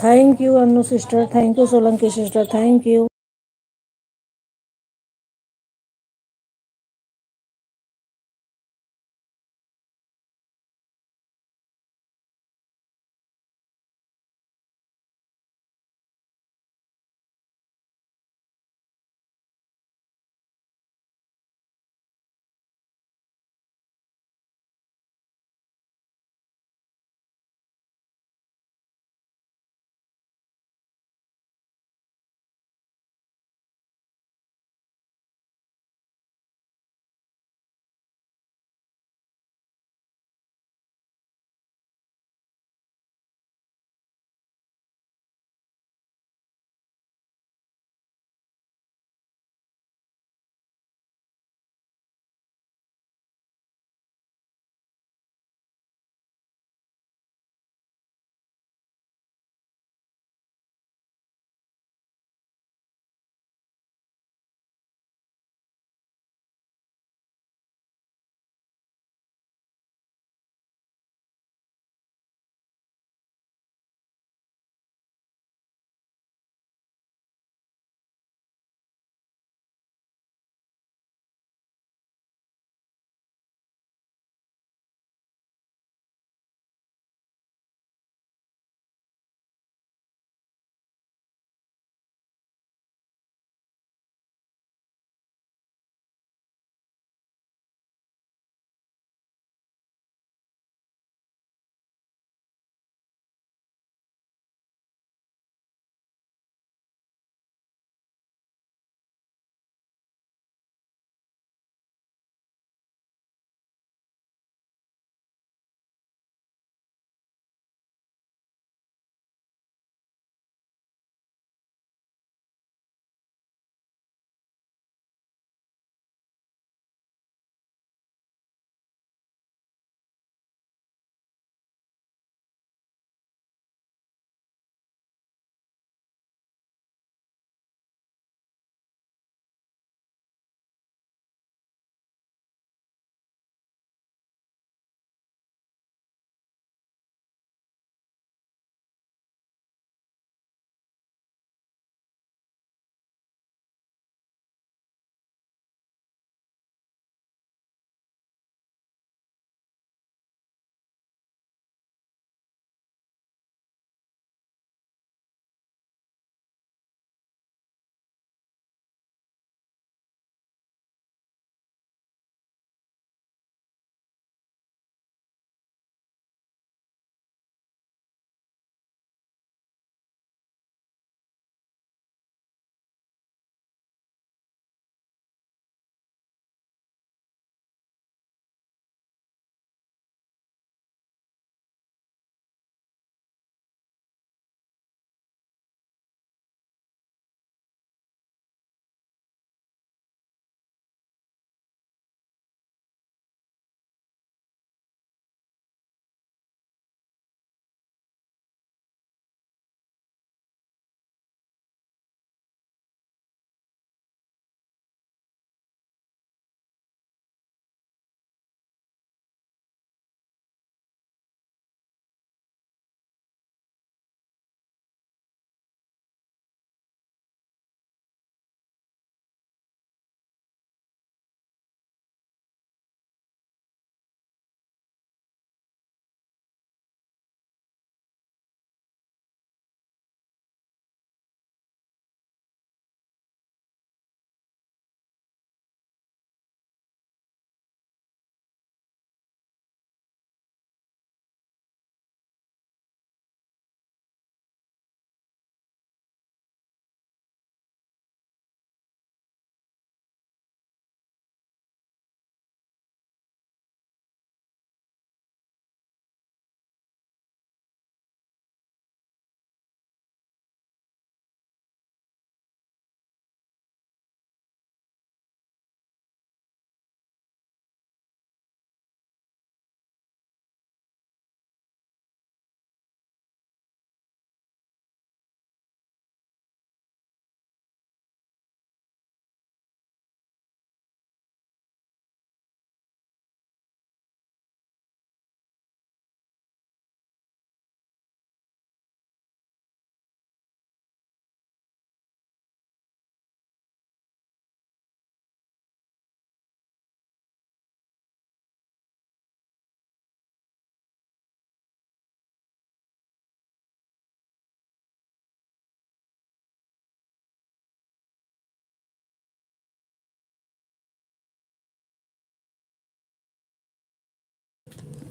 Thank you, Anu sister. Thank you, Solanki sister. Thank you.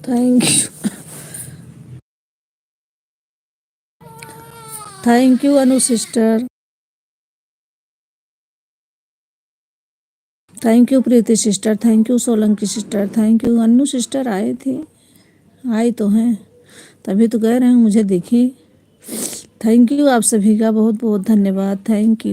Thank you Anu sister. Thank you Preeti sister. Thank you Solanki sister. Thank you Anu sister. आए थे, आई तो हैं, तभी तो कह रहे हैं मुझे देखी। थैंक यू आप सभी का बहुत बहुत धन्यवाद। Thank you.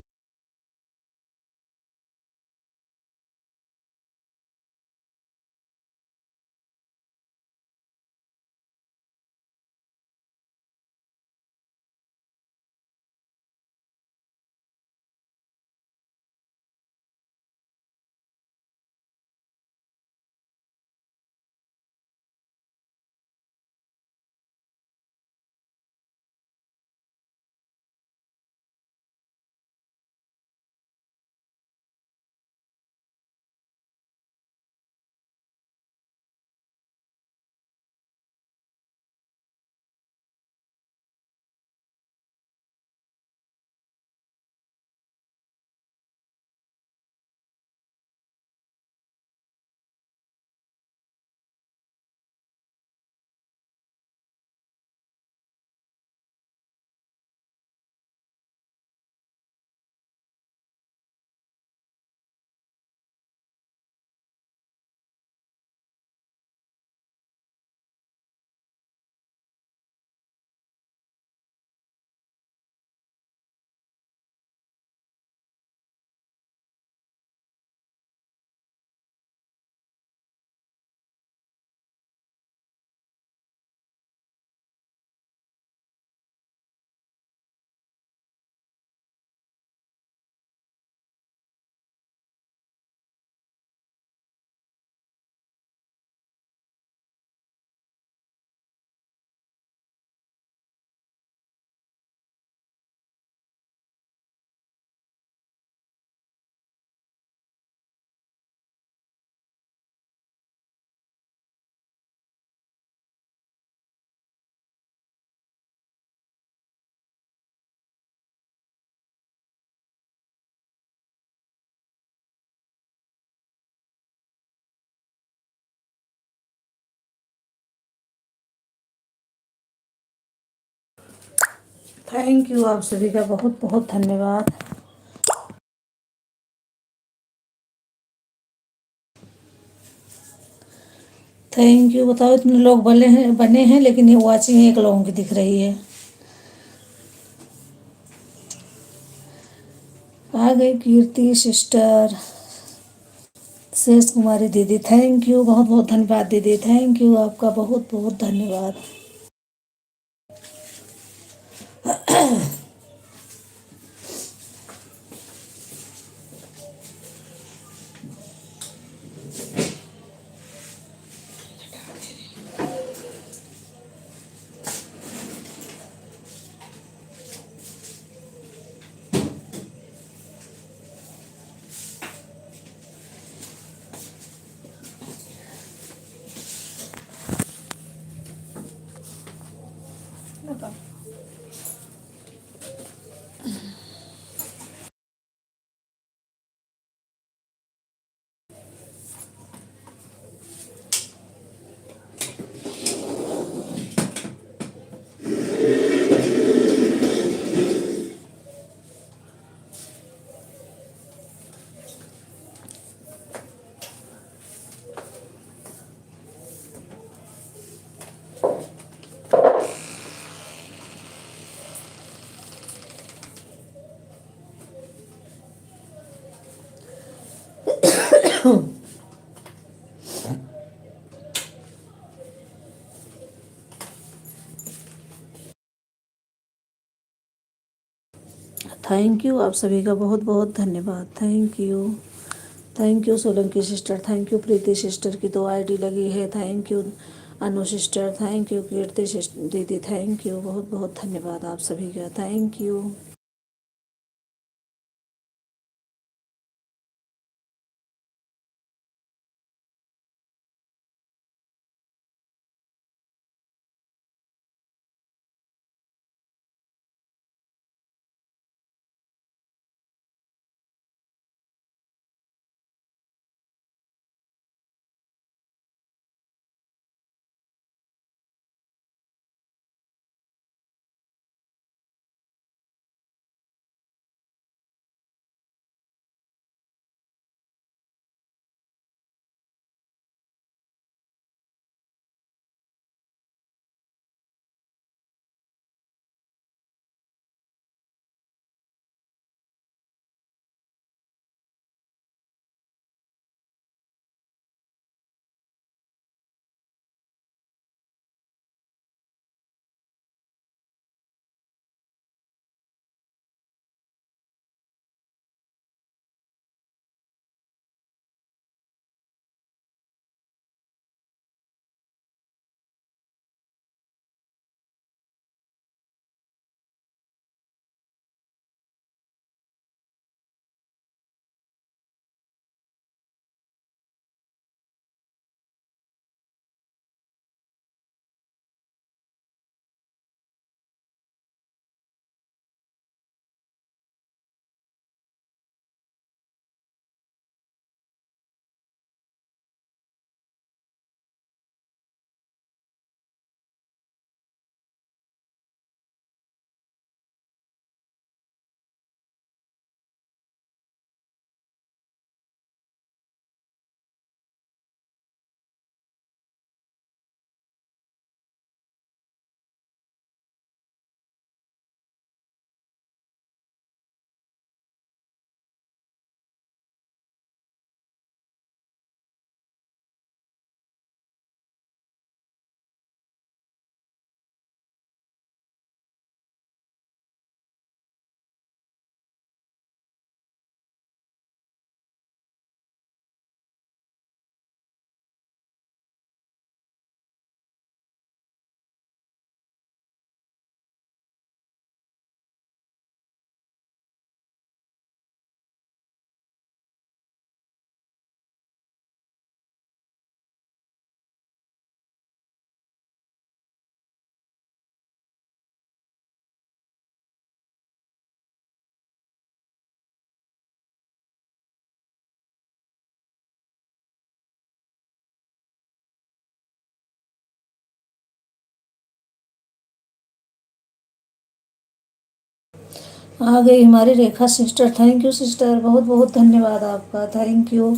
थैंक यू आप सभी का बहुत बहुत धन्यवाद। Thank you. बताओ इतने लोग बने हैं लेकिन ये वॉचिंग एक लोगों की दिख रही है। आ गई कीर्ति सिस्टर, शेष कुमारी दीदी। थैंक यू, बहुत बहुत धन्यवाद दीदी। थैंक यू, आपका बहुत बहुत धन्यवाद। थैंक यू आप सभी का बहुत बहुत धन्यवाद। Thank you. Thank you Solanki sister. Thank you Preeti sister की 2 आईडी लगी है। Thank you Anu sister. Thank you Kirti दीदी। थैंक यू, बहुत बहुत धन्यवाद आप सभी का। Thank you. आ गई हमारी रेखा सिस्टर। थैंक यू सिस्टर, बहुत बहुत धन्यवाद आपका, थैंक यू।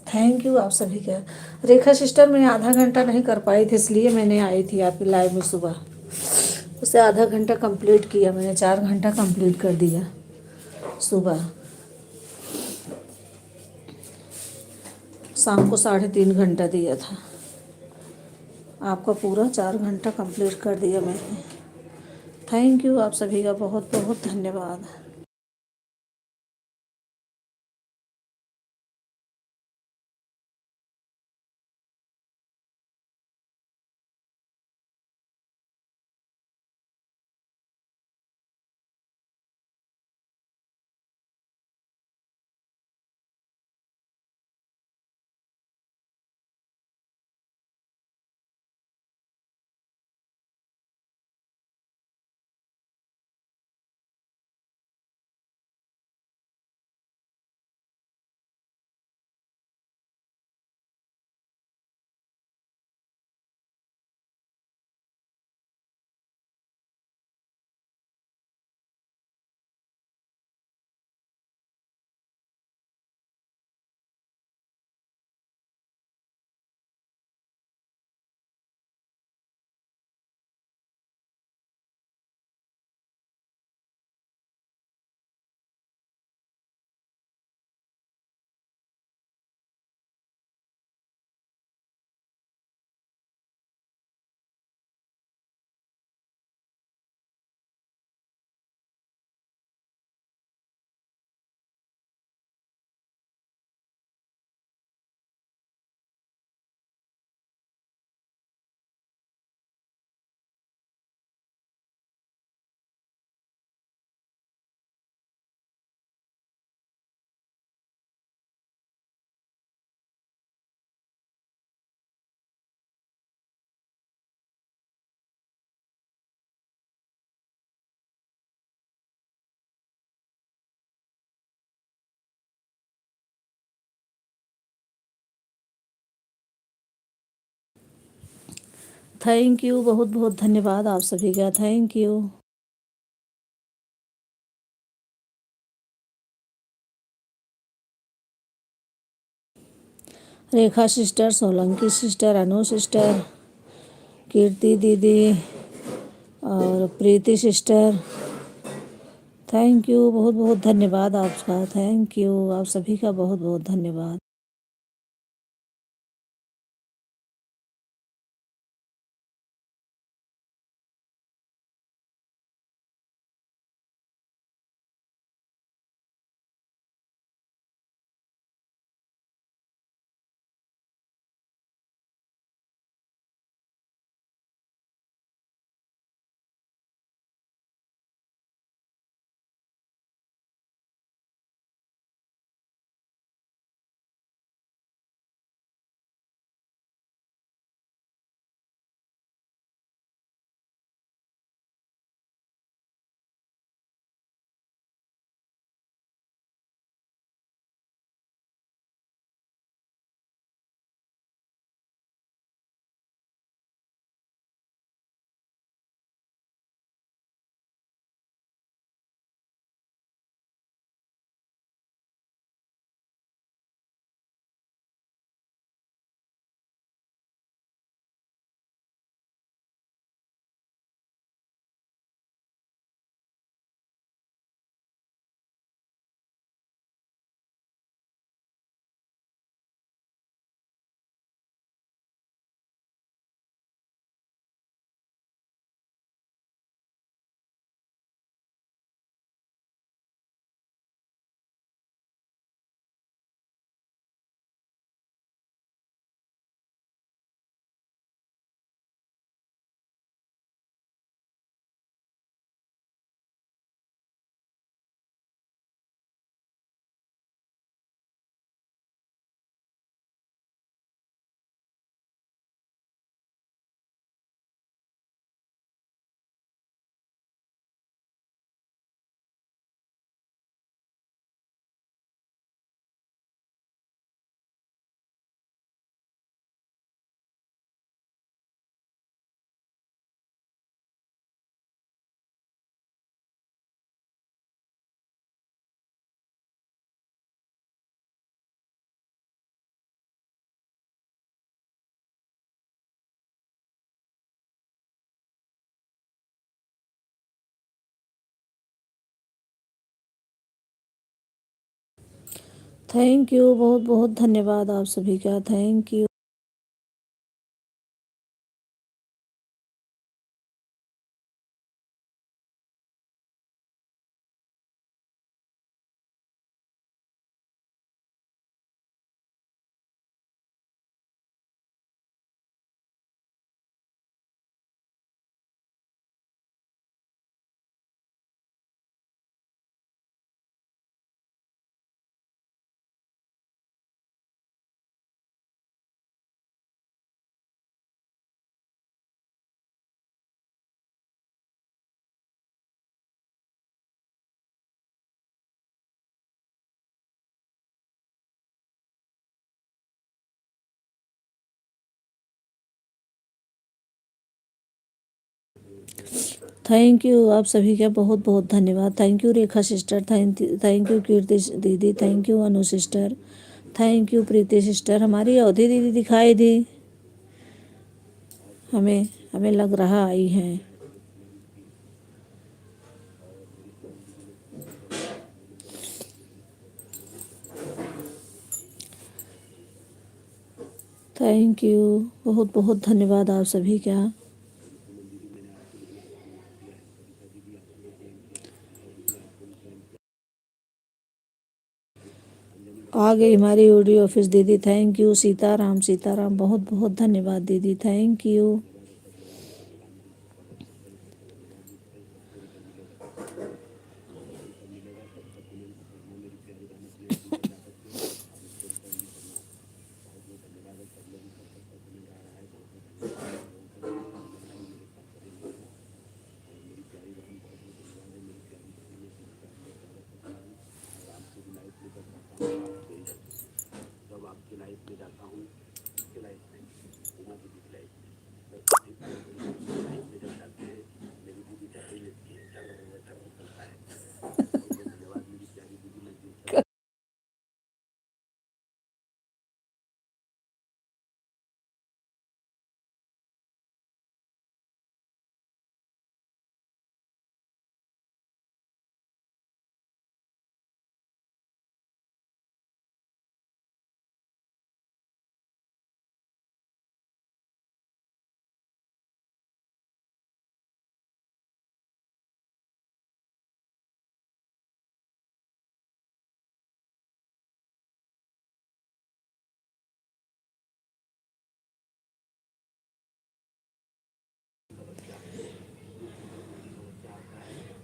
थैंक यू आप सभी का। रेखा सिस्टर, मैं आधा घंटा नहीं कर पाई थी, इसलिए मैंने आई थी आपकी लाइव में सुबह। उसे आधा घंटा कंप्लीट किया मैंने, 4 घंटा कंप्लीट कर दिया सुबह। शाम को 3.5 घंटा दिया था। आपका पूरा 4 घंटा कंप्लीट कर दिया मैंने। थैंक यू आप सभी का, बहुत बहुत धन्यवाद। थैंक यू, बहुत बहुत धन्यवाद आप सभी का, thank you. Rekha sister, Solanki sister, Anu sister, Kirti दीदी और प्रीति सिस्टर, थैंक यू, बहुत बहुत धन्यवाद आपका, थैंक यू आप सभी का, बहुत बहुत धन्यवाद। थैंक यू, बहुत बहुत धन्यवाद आप सभी का, थैंक यू। थैंक यू आप सभी का, बहुत बहुत धन्यवाद। Thank you Rekha sister, thank you Kirti दीदी, thank you Anu sister, thank you Preeti sister. हमारी अवधि दीदी दिखाई दी, हमें हमें लग रहा आई हैं। थैंक यू, बहुत बहुत धन्यवाद आप सभी का। आ गई हमारी ऑडियो ऑफिस दीदी, थैंक यू। सीताराम सीताराम, बहुत बहुत धन्यवाद दीदी, थैंक यू।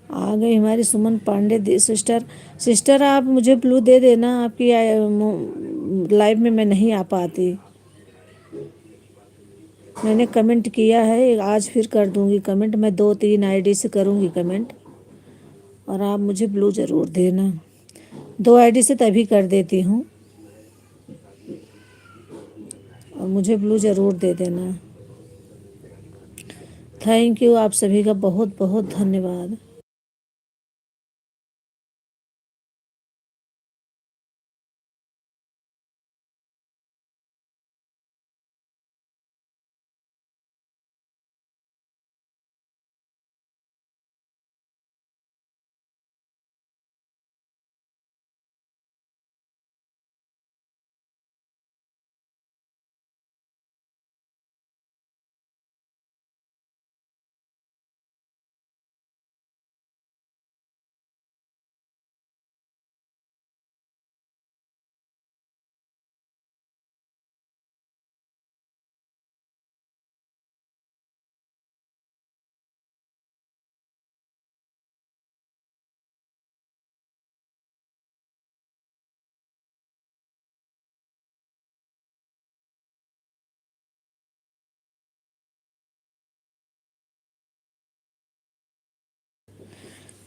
आ गई हमारी सुमन पांडे सिस्टर। सिस्टर आप मुझे ब्लू दे देना, आपकी लाइव में मैं नहीं आ पाती। मैंने कमेंट किया है, आज फिर कर दूंगी कमेंट, मैं 2-3 आईडी से करूंगी कमेंट, और आप मुझे ब्लू ज़रूर देना। 2 आईडी से तभी कर देती हूँ, और मुझे ब्लू ज़रूर दे देना। थैंक यू आप सभी का, बहुत बहुत धन्यवाद।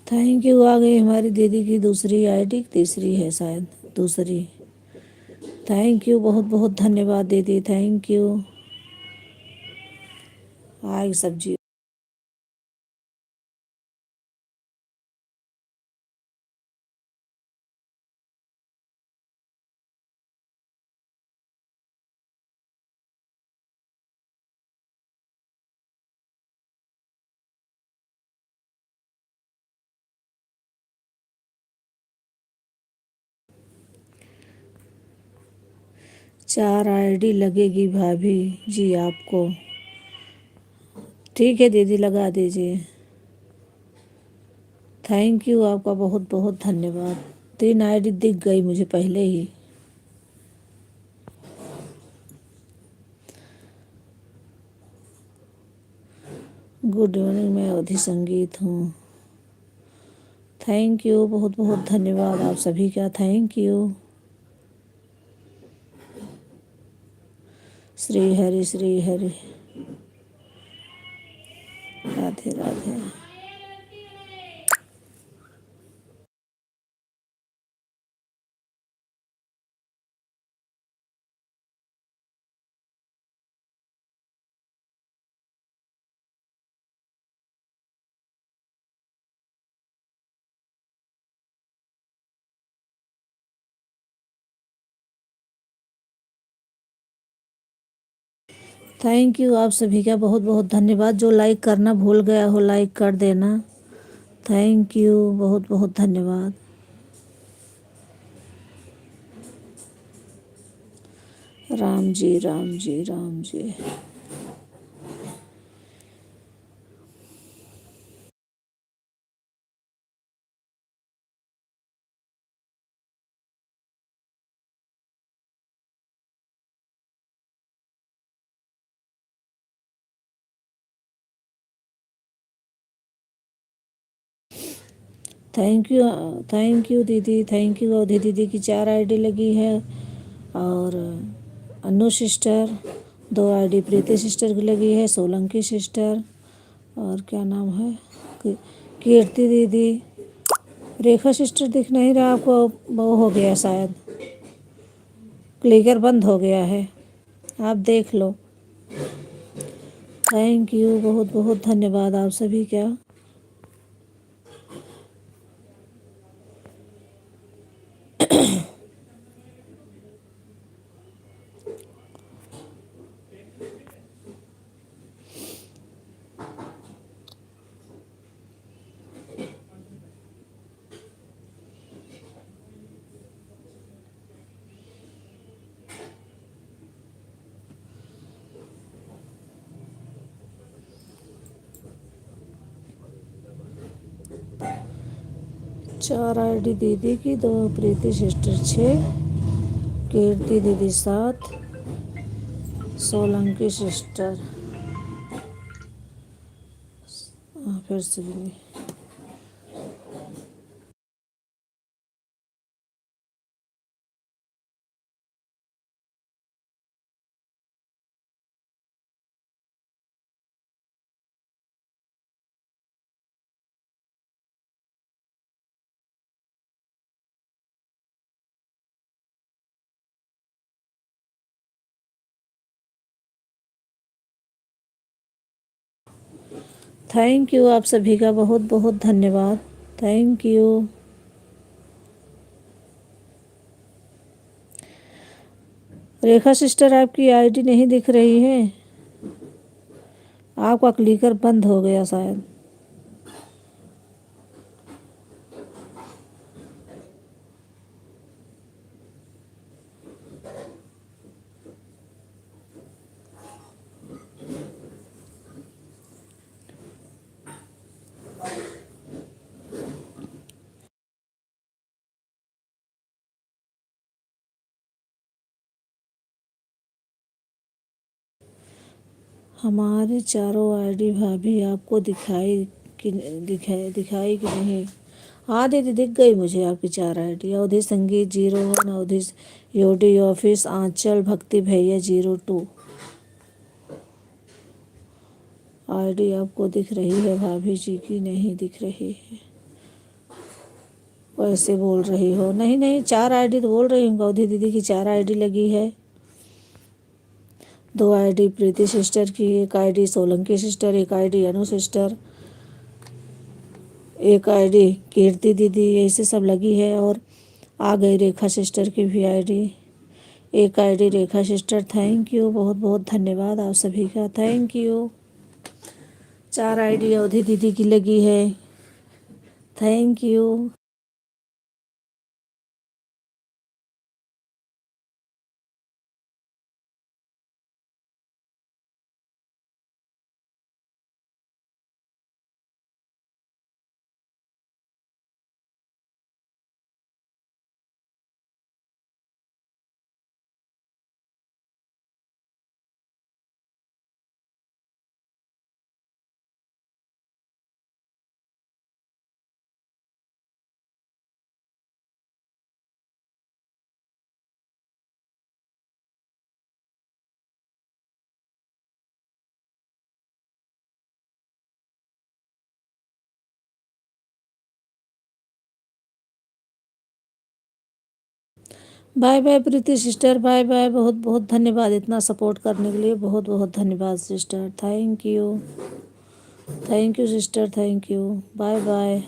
थैंक यू, आ गई हमारी दीदी की दूसरी आईडी, तीसरी है शायद, दूसरी। थैंक यू, बहुत बहुत धन्यवाद दीदी, थैंक यू। आए सब्जी। 4 आईडी लगेगी भाभी जी आपको। ठीक है दीदी, लगा दीजिए। थैंक यू, आपका बहुत बहुत धन्यवाद। 3 आईडी दिख गई मुझे पहले ही। गुड मॉर्निंग, मैं अवधि संगीत हूँ। थैंक यू, बहुत बहुत धन्यवाद आप सभी का। Thank you. Shri Hari Shri Hari. Radhe Radhe. Thank you, आप सभी का बहुत बहुत धन्यवाद। जो लाइक करना भूल गया हो लाइक कर देना। थैंक यू, बहुत बहुत धन्यवाद। राम जी राम जी राम जी। थैंक यू दीदी, थैंक यू अवधि दीदी की 4 आईडी लगी है। और अनु सिस्टर 2 आईडी प्रीति सिस्टर की लगी है। सोलंकी सिस्टर और क्या नाम है, कीर्ति दीदी। रेखा सिस्टर दिख नहीं रहा आपको, वो हो गया शायद, क्लिकर बंद हो गया है, आप देख लो। थैंक यू, बहुत बहुत धन्यवाद आप सभी का। चार आईडी दीदी की, 2 प्रीति सिस्टर 6, कीर्ति दीदी 7, सोलंकी सिस्टर फिर से भी। थैंक यू, आप सभी का बहुत बहुत धन्यवाद। Thank you. रेखा सिस्टर आपकी आईडी नहीं दिख रही है, आपका क्लिकर बंद हो गया शायद। हमारे चारों आईडी भाभी आपको दिखाई कि नहीं? हाँ दीदी, दिख गई मुझे आपकी 4 आईडी। अवधि संगीत 01, अवधि योडी ऑफिस, आंचल भक्ति भैया 02 आईडी आपको दिख रही है भाभी जी की नहीं दिख रही है? वैसे बोल रही हो? नहीं नहीं, 4 आईडी तो बोल रही हूँ। अवधि दीदी की 4 आईडी लगी है। 2 आईडी प्रीति सिस्टर की, 1 आईडी सोलंकी सिस्टर, 1 आईडी अनु सिस्टर, 1 आईडी कीर्ति दीदी, ऐसे सब लगी है। और आ गई रेखा सिस्टर की भी ID, 1 ID Rekha sister. Thank you, बहुत बहुत धन्यवाद आप सभी का। Thank you. 4 आईडी अवधि दीदी की लगी है। Thank you. Bye bye Preeti sister, bye bye. बहुत बहुत धन्यवाद इतना सपोर्ट करने के लिए, बहुत बहुत धन्यवाद sister, thank you sister, thank you, bye bye.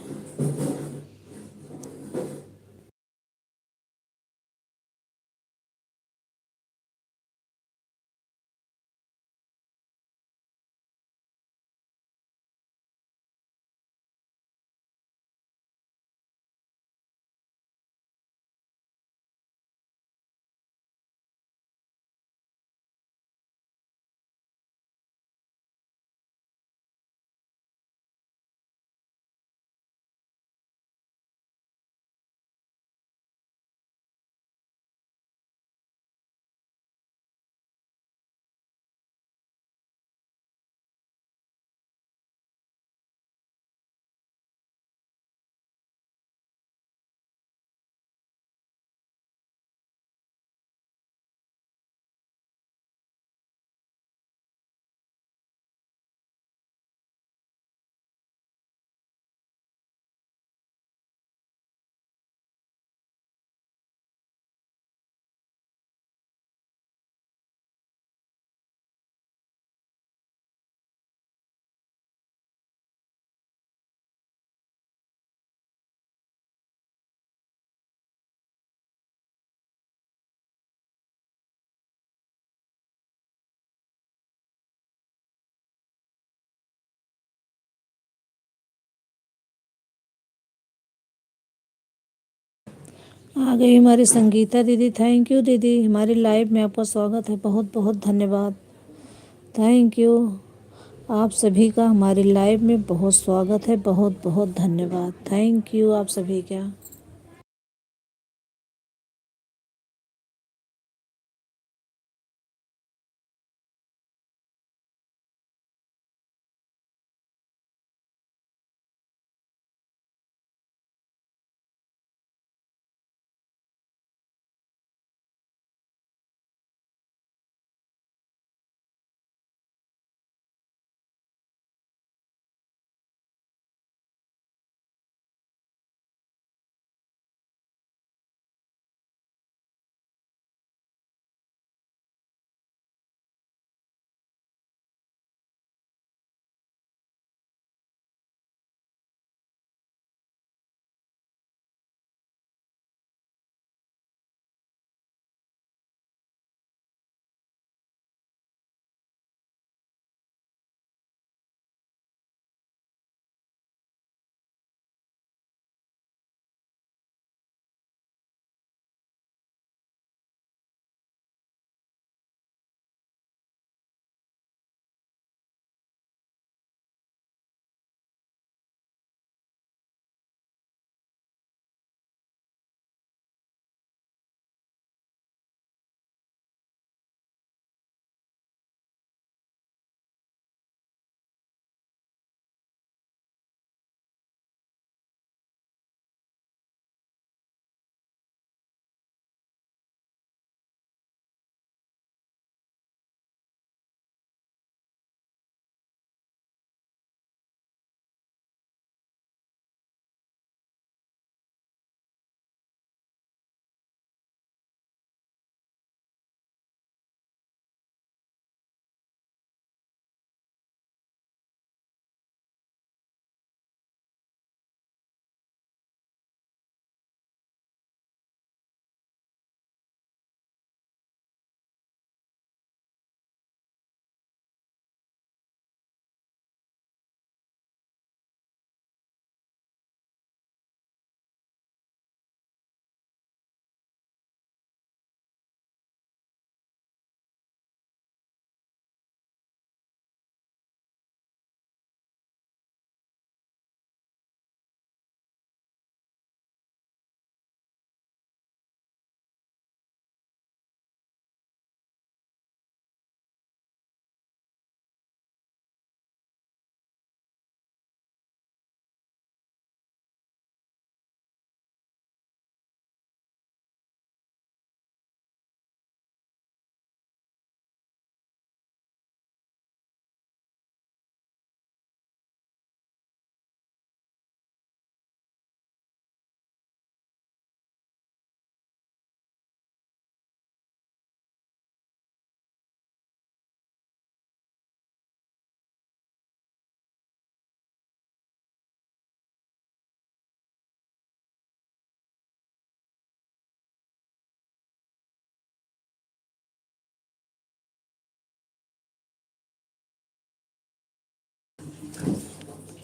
आ गई हमारी संगीता दीदी, थैंक यू दीदी, हमारी लाइव में आपका स्वागत है, बहुत बहुत धन्यवाद, थैंक यू। आप सभी का हमारी लाइव में बहुत स्वागत है, बहुत बहुत धन्यवाद, थैंक यू आप सभी का।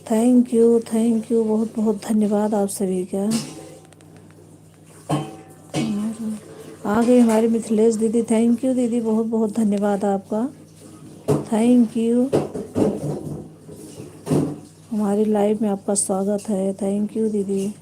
थैंक यू बहुत बहुत धन्यवाद आप सभी का। आ गई हमारी मिथिलेश दीदी, थैंक यू दीदी, बहुत बहुत धन्यवाद आपका, थैंक यू। हमारी लाइव में आपका स्वागत है, थैंक यू दीदी।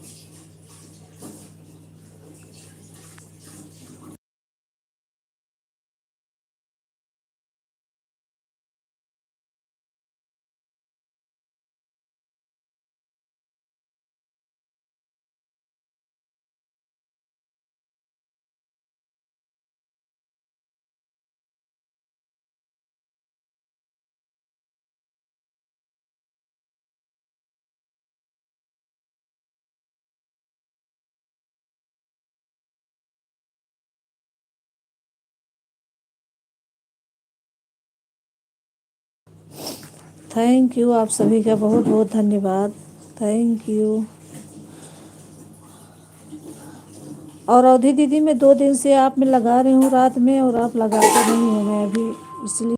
थैंक यू आप सभी का बहुत बहुत धन्यवाद, थैंक यू। और अवधि दीदी मैं 2 दिन से आप में लगा रही हूँ रात में, और आप लगाते नहीं हो, मैं अभी इसलिए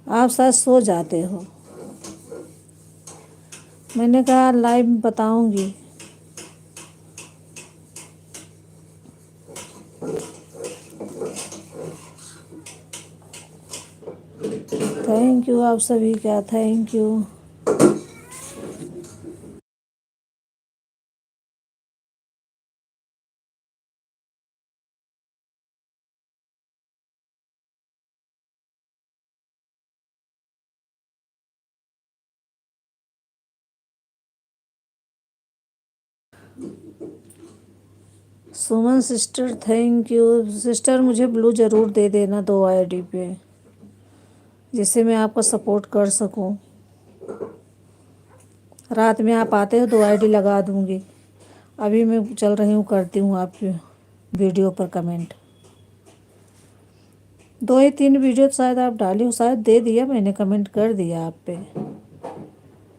आप शायद सो जाते हो। मैंने कहा लाइव में बताऊंगी। थैंक यू आप सभी का, thank you. Suman sister thank you. Sister मुझे ब्लू ज़रूर दे देना 2 ID पे, जिससे मैं आपका सपोर्ट कर सकूं। रात में आप आते हो 2 ID लगा दूंगी। अभी मैं चल रही हूँ, करती हूँ आपकी वीडियो पर कमेंट। 2 या 3 वीडियो तो शायद आप डाली हो, शायद दे दिया मैंने, कमेंट कर दिया आप पे,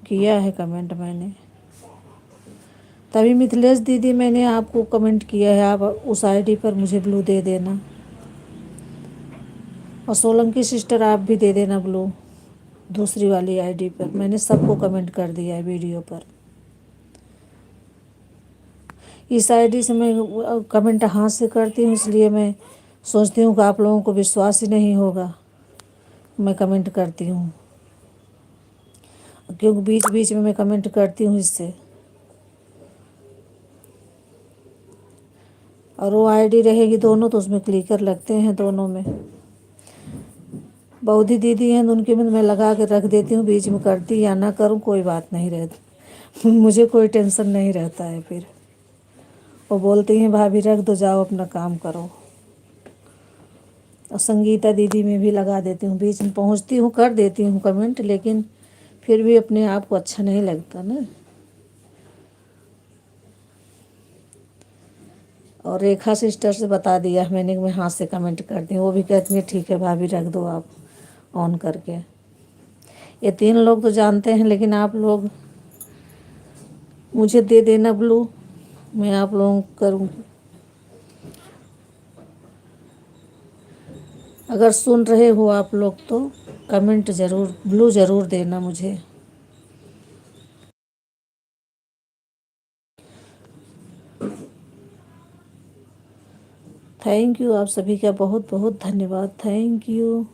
किया है कमेंट मैंने। तभी मिथिलेश दीदी मैंने आपको कमेंट किया है, आप उस ID पर मुझे ब्लू दे देना। और सोलंकी सिस्टर आप भी दे देना ब्लू, दूसरी वाली ID पर। मैंने सबको कमेंट कर दिया है वीडियो पर। इस ID से मैं कमेंट हाथ से करती हूँ, इसलिए मैं सोचती हूँ कि आप लोगों को विश्वास ही नहीं होगा, मैं कमेंट करती हूँ, क्योंकि बीच बीच में मैं कमेंट करती हूँ इससे। और वो ID रहेगी दोनों, तो उसमें क्लिकर लगते हैं दोनों में। बौधी दीदी हैं उनके में मैं लगा के रख देती हूँ, बीच में करती या ना करूँ कोई बात नहीं रहती, मुझे कोई टेंशन नहीं रहता है। फिर वो बोलती हैं भाभी रख दो, जाओ अपना काम करो। और संगीता दीदी में भी लगा देती हूँ, बीच में पहुँचती हूँ कर देती हूँ कमेंट, लेकिन फिर भी अपने आप को अच्छा नहीं लगता ना। और रेखा सिस्टर से बता दिया मैंने कि मैं हाथ से कमेंट करती हूँ, वो भी कहती है ठीक है भाभी रख दो आप ऑन करके। ये 3 लोग तो जानते हैं, लेकिन आप लोग मुझे दे देना ब्लू, मैं आप लोगों को करूँगी। अगर सुन रहे हो आप लोग तो कमेंट ज़रूर, ब्लू ज़रूर देना मुझे। थैंक यू आप सभी का बहुत बहुत धन्यवाद, थैंक यू।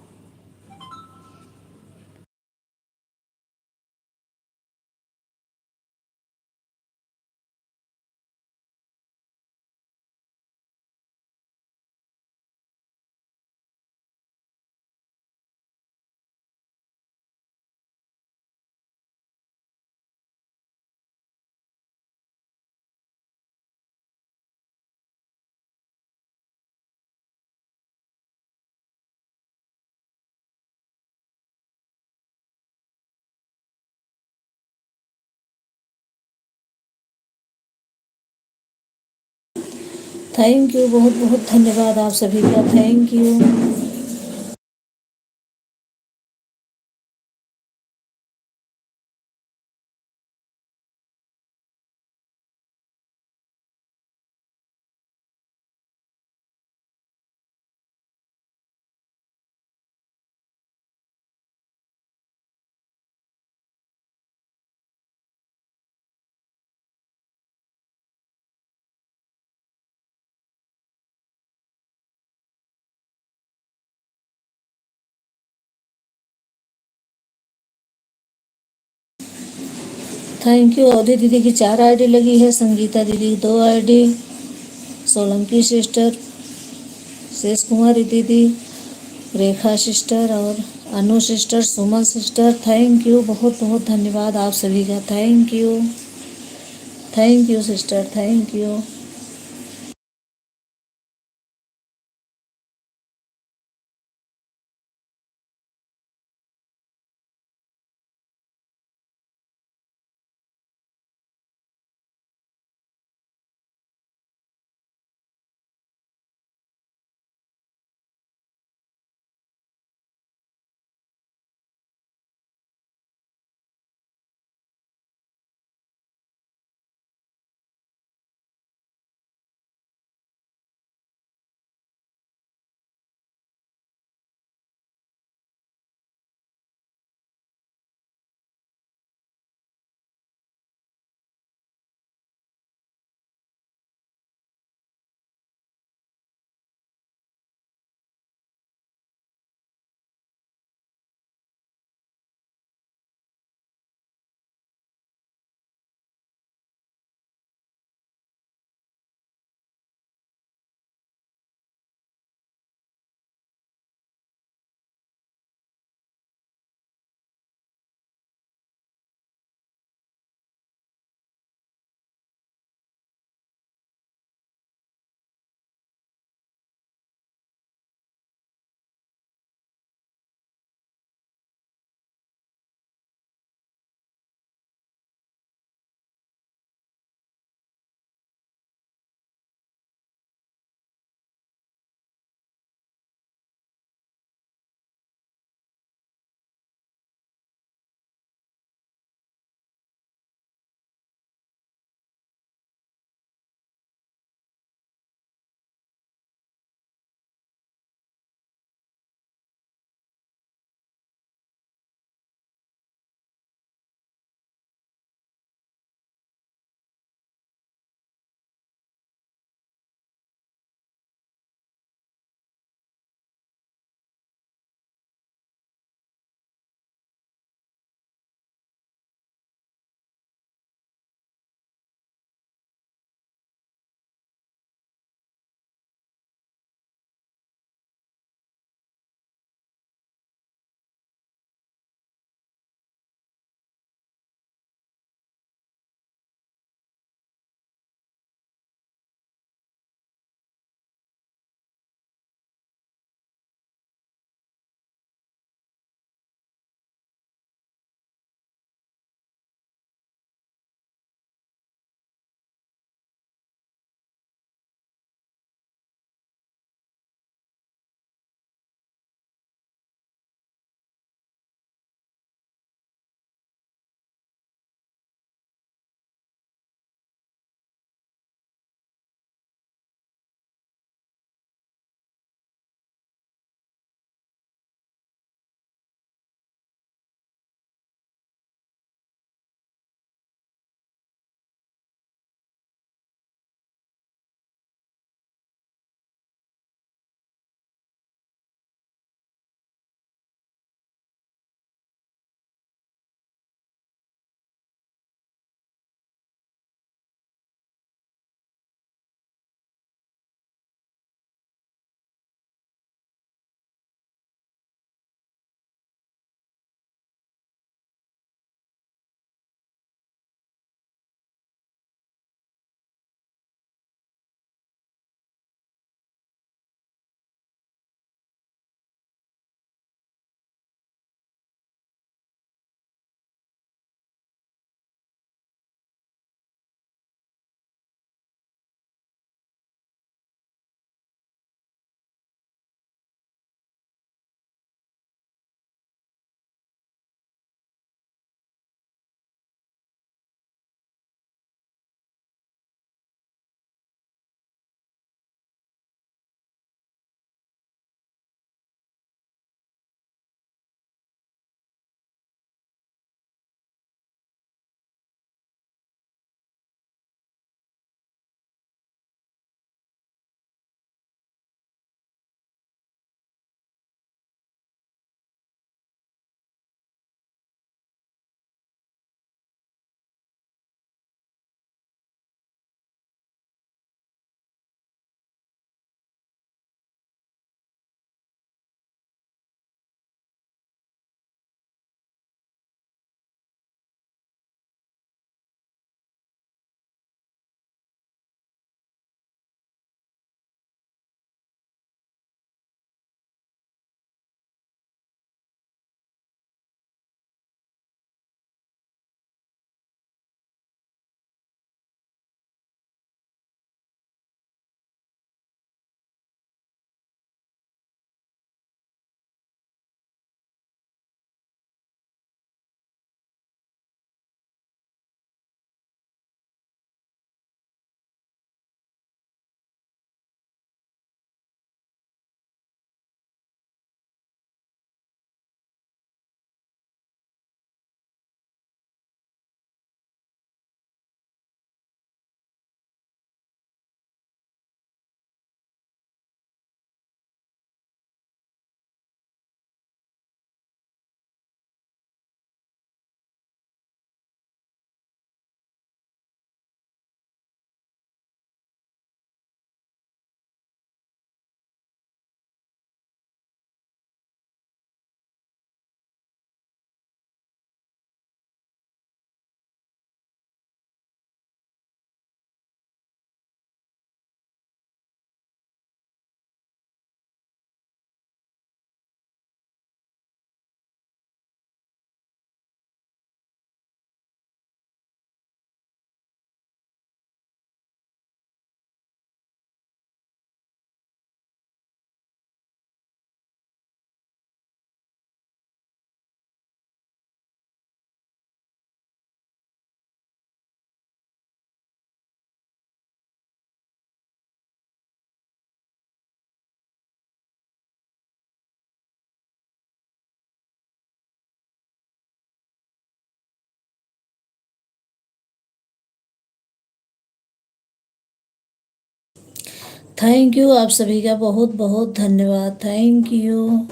थैंक यू बहुत बहुत धन्यवाद आप सभी का, thank you. Thank you. Avadhi दीदी की 4 आईडी लगी है, संगीता दीदी 2 आईडी, सोलंकी सिस्टर, शेष कुमारी दीदी, रेखा सिस्टर और Anu sister, Suman sister, thank you, बहुत बहुत धन्यवाद आप सभी का। Thank you sister, thank you. Thank you आप सभी का बहुत बहुत धन्यवाद। Thank you.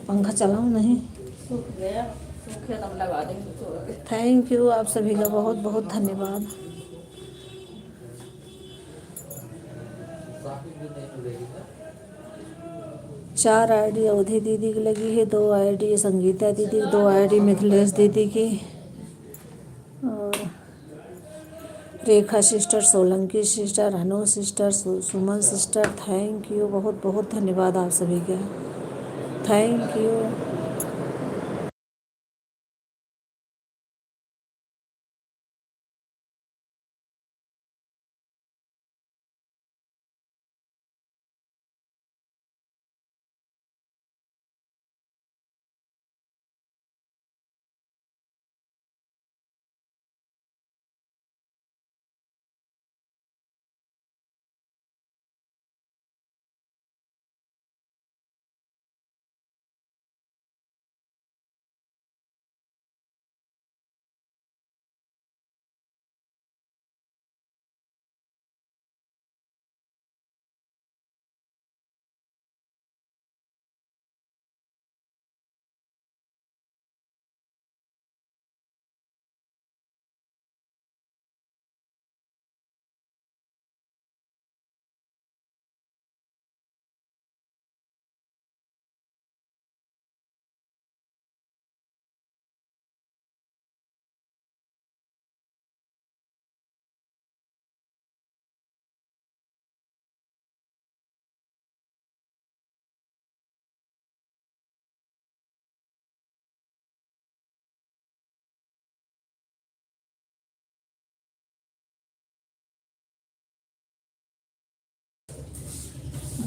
पंखा चलाऊं नहीं? सूख गया, सूखे तब लगा देंगे। थैंक यू आप सभी का बहुत बहुत धन्यवाद। चार आईडी अवधि दीदी की लगी है, 2 आईडी संगीता दीदी, 2 आईडी मिथिलेश दीदी की, और Rekha sister, Solanki sister, Hanu sister, Suman sister. Thank you, बहुत बहुत धन्यवाद आप सभी का। Thank you.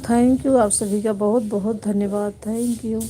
थैंक यू आप सभी का बहुत बहुत धन्यवाद। Thank you.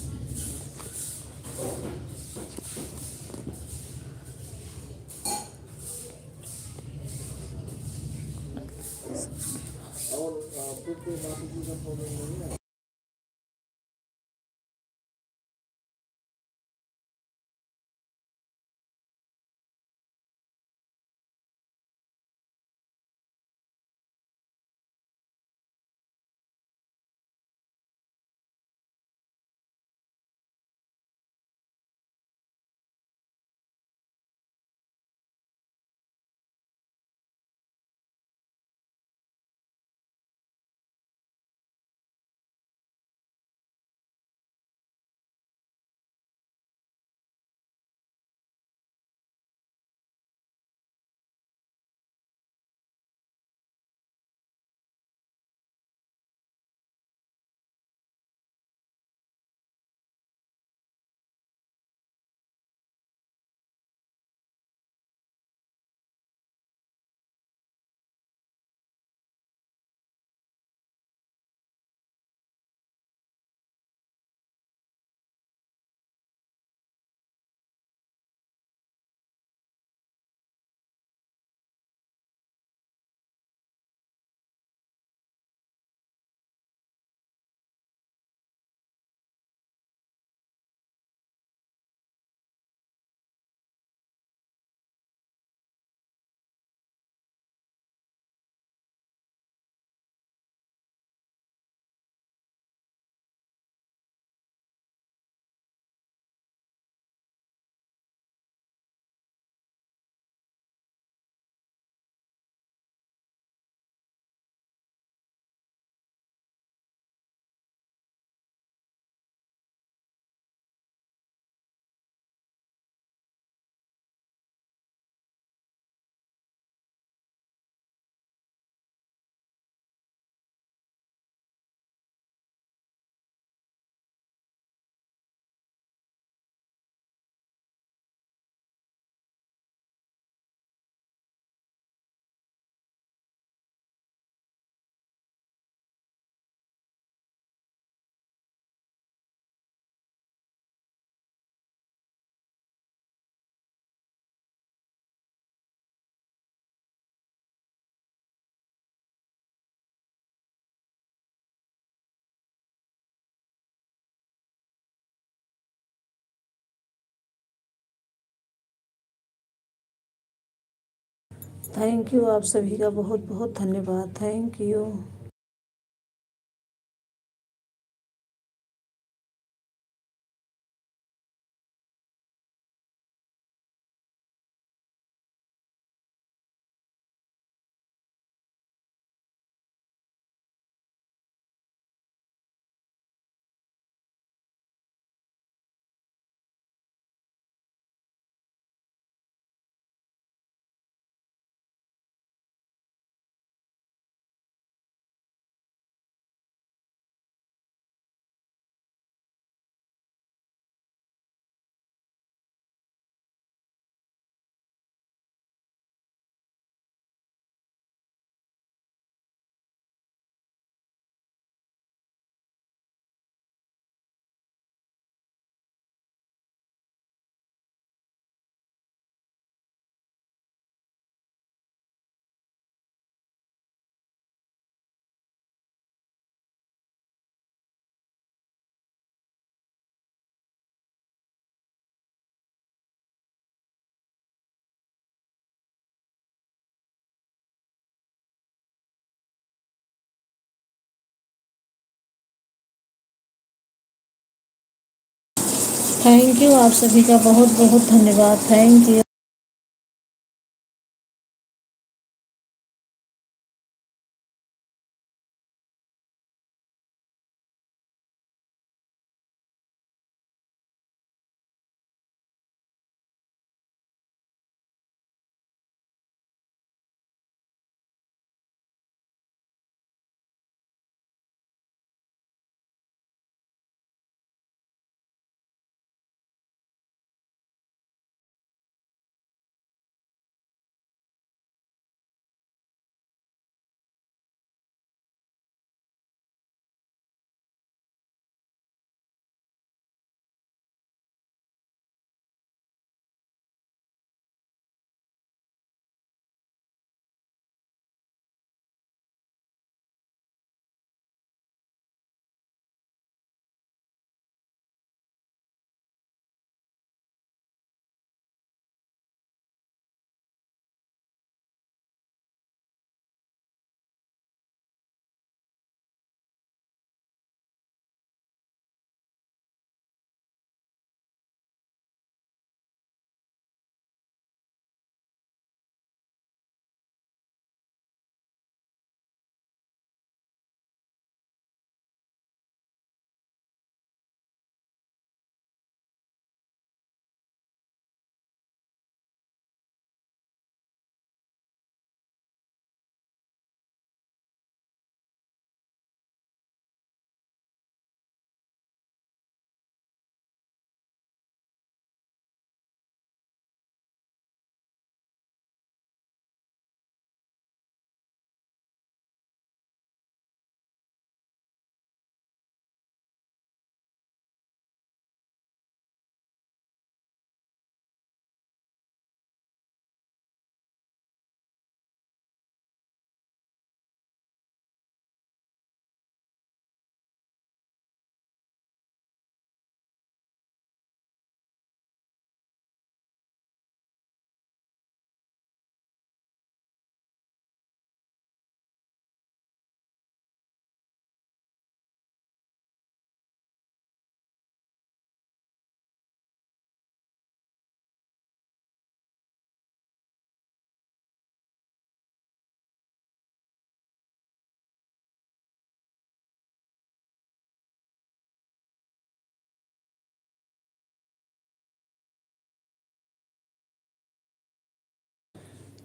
थैंक यू, आप सभी का बहुत बहुत धन्यवाद। Thank you. थैंक यू, आप सभी का बहुत बहुत धन्यवाद। Thank you.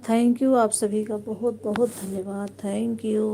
थैंक यू, आप सभी का बहुत बहुत धन्यवाद। Thank you.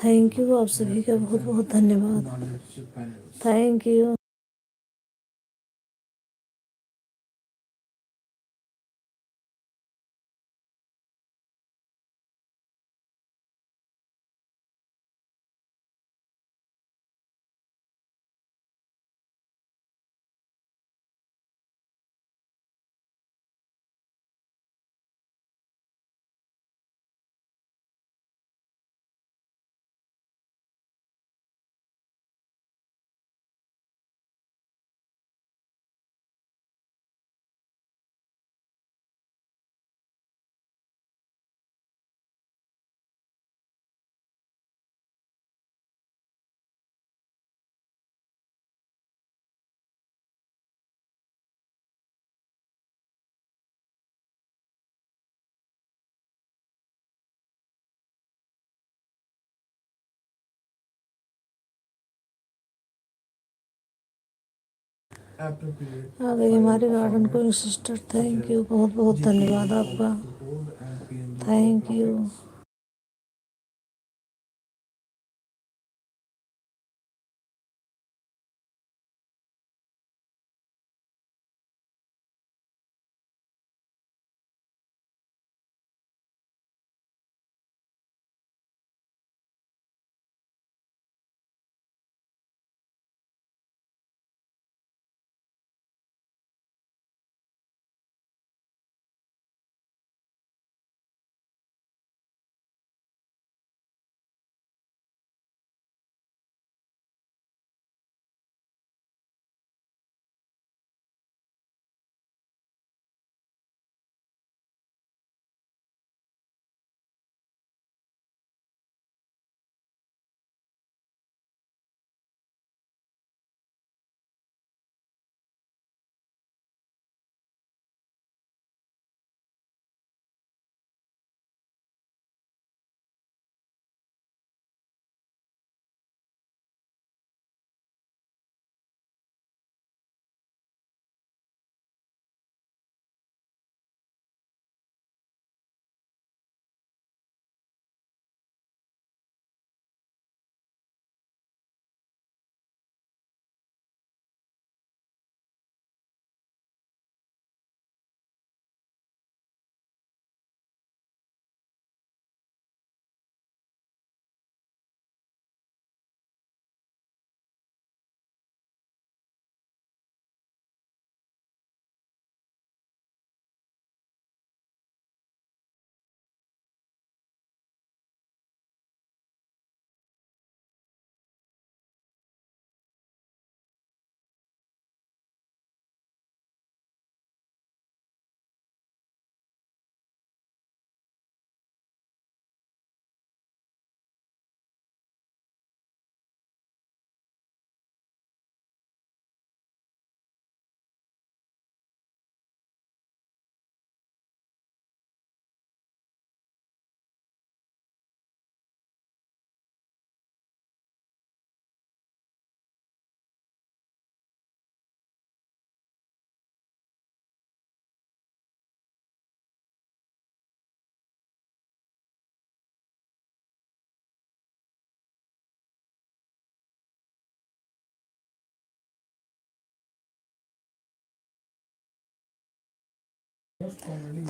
थैंक यू, आप सभी का बहुत बहुत धन्यवाद। Thank you. आ गई हमारे गार्डन को सिस्टर, थैंक यू, बहुत बहुत धन्यवाद आपका। Thank you.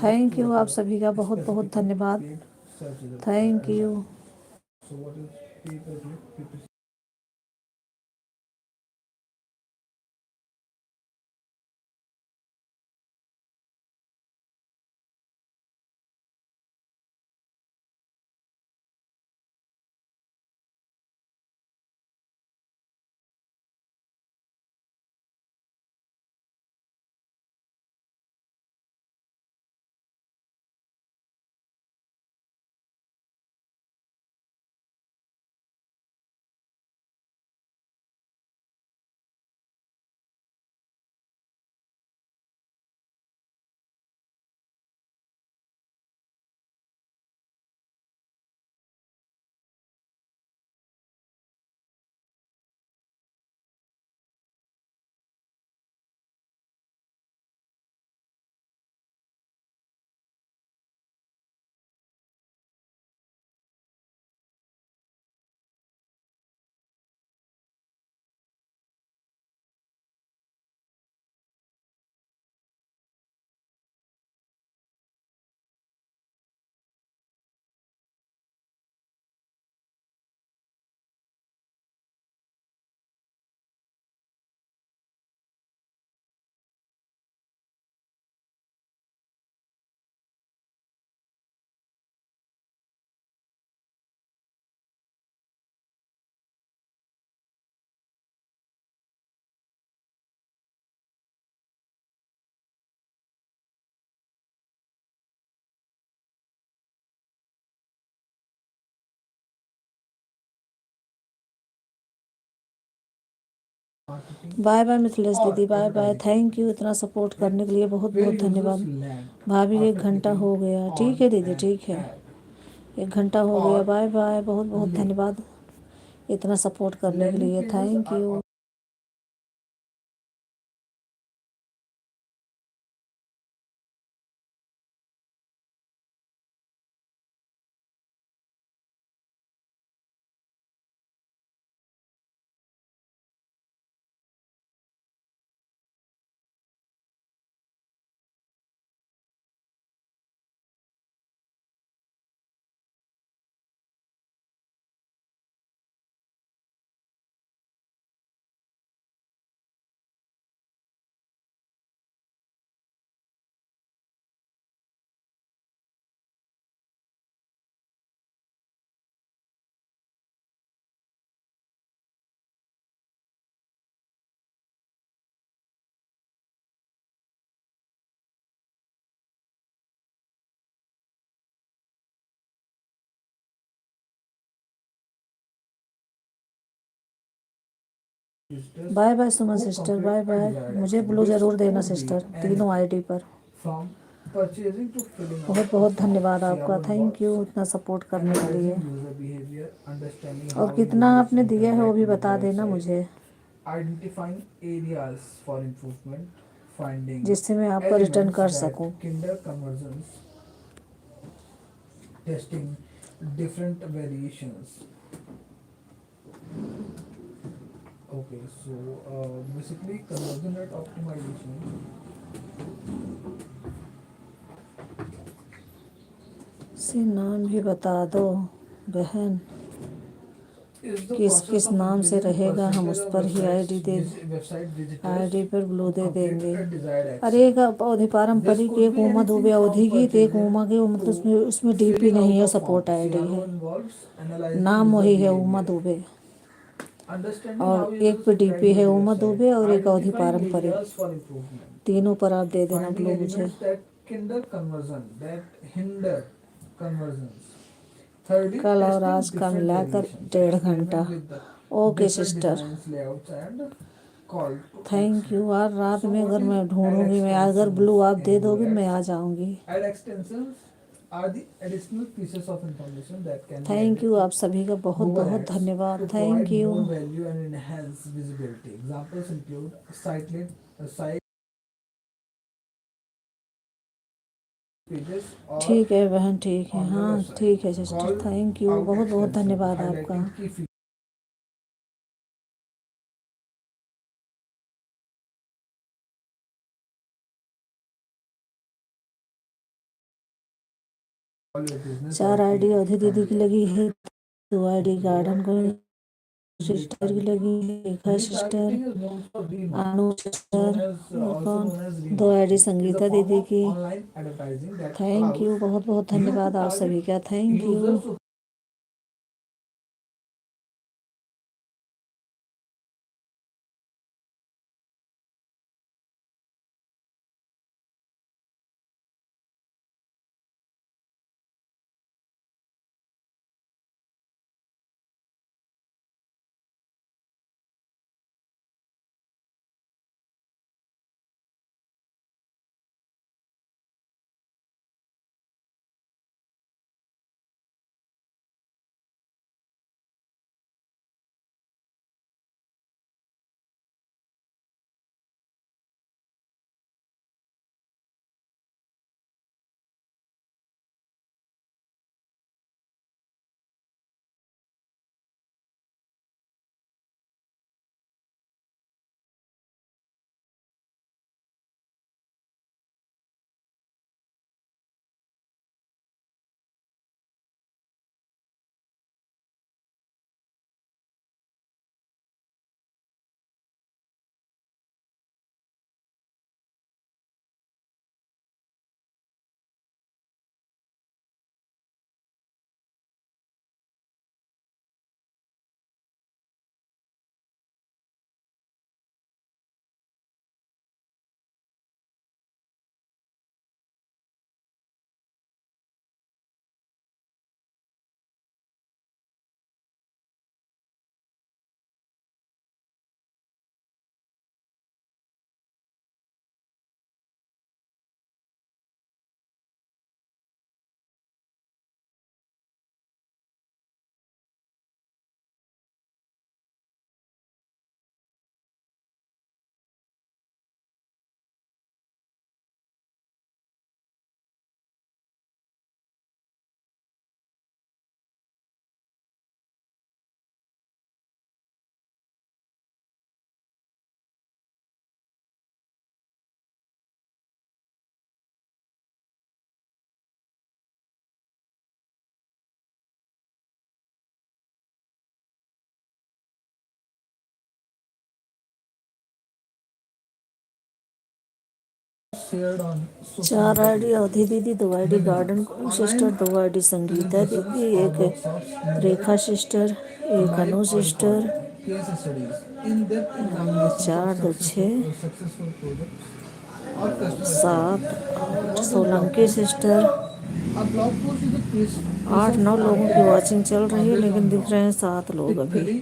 थैंक यू, आप सभी का बहुत बहुत धन्यवाद। Thank you. Bye bye Mithilesh दीदी, बाय बाय। थैंक यू इतना सपोर्ट करने के लिए, बहुत बहुत धन्यवाद। भाभी 1 घंटा हो गया, ठीक है दीदी, ठीक है, 1 घंटा हो गया। बाय बाय, बहुत बहुत धन्यवाद इतना सपोर्ट करने के लिए, thank you. Bye bye Suman sister, bye bye. मुझे ब्लू जरूर देना सिस्टर, तीनों आईडी पर। बहुत बहुत धन्यवाद आपका, थैंक यू इतना सपोर्ट करने के लिए। और कितना आपने दिया है वो भी बता देना मुझे, जिससे मैं आपको रिटर्न कर सकूं। से नाम भी बता दो बहन, किस किस नाम से रहेगा, हम उस पर ही आईडी पर ब्लू दे देंगे। अरे एक अवधि पारंपरिक, एक उमा दुबे अवधि की, तो एक उमा के, मतलब उसमें डीपी नहीं है, सपोर्ट आईडी है, नाम वही है उमा दुबे, और एक पे डीपी है उमा दुबे और एक अवधि पारंपरिक, तीनों पर आप दे देना ब्लू मुझे। कल और आज का मिलाकर 1.5 घंटा। Okay sister, thank you. और रात में अगर मैं ढूंढूंगी, मैं अगर ब्लू आप दे दोगे मैं आ जाऊंगी। थैंक यू, आप सभी का बहुत बहुत धन्यवाद, थैंक यू। ठीक है बहन, ठीक है, हाँ ठीक है सिस्टर, थैंक यू, बहुत बहुत धन्यवाद आपका। चार आईडी अवधि दीदी की लगी है, 2 आईडी गार्डन को सिस्टर की लगी है, रेखा सिस्टर, अनु सिस्टर, और कौन, 2 आईडी संगीता दीदी की। थैंक यू, बहुत बहुत धन्यवाद आप सभी का, thank you. shared on social 4 media ID अवधि दीदी, 2 ID webinars, garden sister, online 2 ID Sangeeta presentations दीदी, or एक workshops रेखा needed सिस्टर, एक live Anu or sister, recorded case studies, in-depth examinations of 4 2 6 successful projects or customer 7 experiences. Okay, 8 what is blog Solanki post? Sister, A blog post is a piece 8 of 9 लोगों की content watching चल रही है, published लेकिन on दिख blog, रहे हैं 7 लोग अभी। typically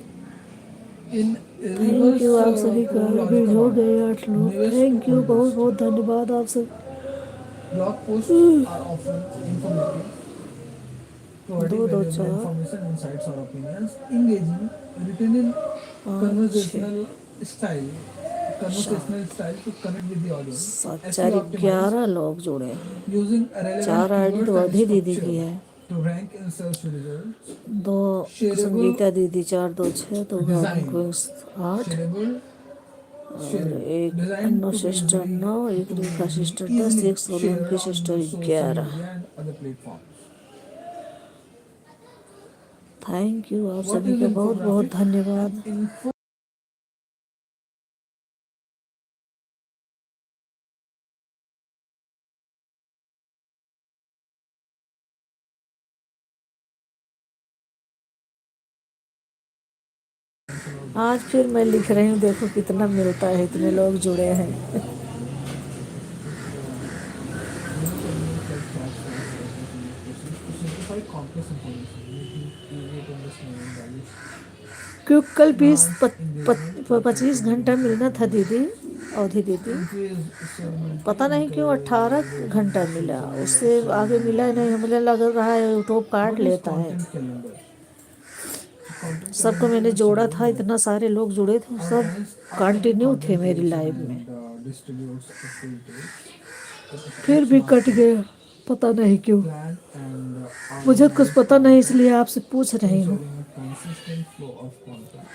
in thank you reverse आप सभी का, अभी chronological हो order. गए 8 लोग। Newest to थैंक यू, बहुत oldest. बहुत धन्यवाद आप सब। Blog posts are often informative, providing 2 2 valuable 4 information, insights, or opinions. Engaging, written in 5 6 conversational style, 7 to connect with the audience. 7 4 SEO optimized, 11 लोग जुड़े। using relevant 4 आईडी keywords तो and अवधि दीदी की structure है, to rank in search results. 2 Shareable Sangeeta दीदी, 4 2 6, 2 garden design, queen's 8, shareable, और shareable, एक designed Annu to be sister easily 9, एक to Rekha be sister 10, easily एक shared Solanki on sister social 11। media and other platforms. Thank you आप What सभी is का, बहुत बहुत infographic? An धन्यवाद। info आज फिर मैं लिख रही हूँ, देखो कितना मिलता है, इतने लोग जुड़े हैं। to simplify complex information, making it easier to understand and values, क्योंकि कल enhance engagement, 25 घंटा मिलना था दीदी, अवधि दीदी, increase पता shareability, नहीं क्यों encourage 18 घंटा engagement, मिला, social उससे आगे sharing मिला ही नहीं। and मुझे लग रहा है यूट्यूब काट what is लेता है। content calendar? Content सबको calendar is मैंने a जोड़ा schedule था, that इतना सारे लोग जुड़े थे, सब outlines upcoming कंटिन्यू थे content मेरी creation लाइव में, and distributes activities at फिर each भी कट milestone. गया, पता नहीं क्यों। Plan and मुझे कुछ organize पता नहीं, content, इसलिए आपसे पूछ रही हूँ। ensuring a consistent flow of content.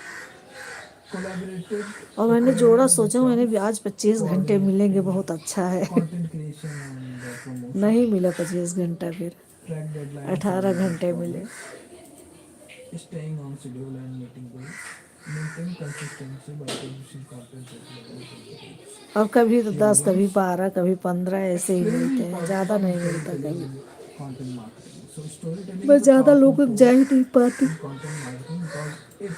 Collaborated और मैंने जोड़ा, collaborative सोचा मैंने भी methods, आज 25 घंटे मिलेंगे, coordinating बहुत अच्छा है। content creation and promotion, नहीं मिला 25 घंटा, फिर track deadlines 18 and घंटे मिले। progress, staying on schedule and meeting goals, maintain consistency by producing content regularly. अब कभी तो 10, कभी Relevance, 12, कभी 15 ऐसे ही explaining the मिलते हैं, importance ज़्यादा of नहीं मिलता storytelling कभी। in content marketing. So storytelling मैं is a ज़्यादा powerful लोगों को tool जा ही नहीं पाती, in content marketing because it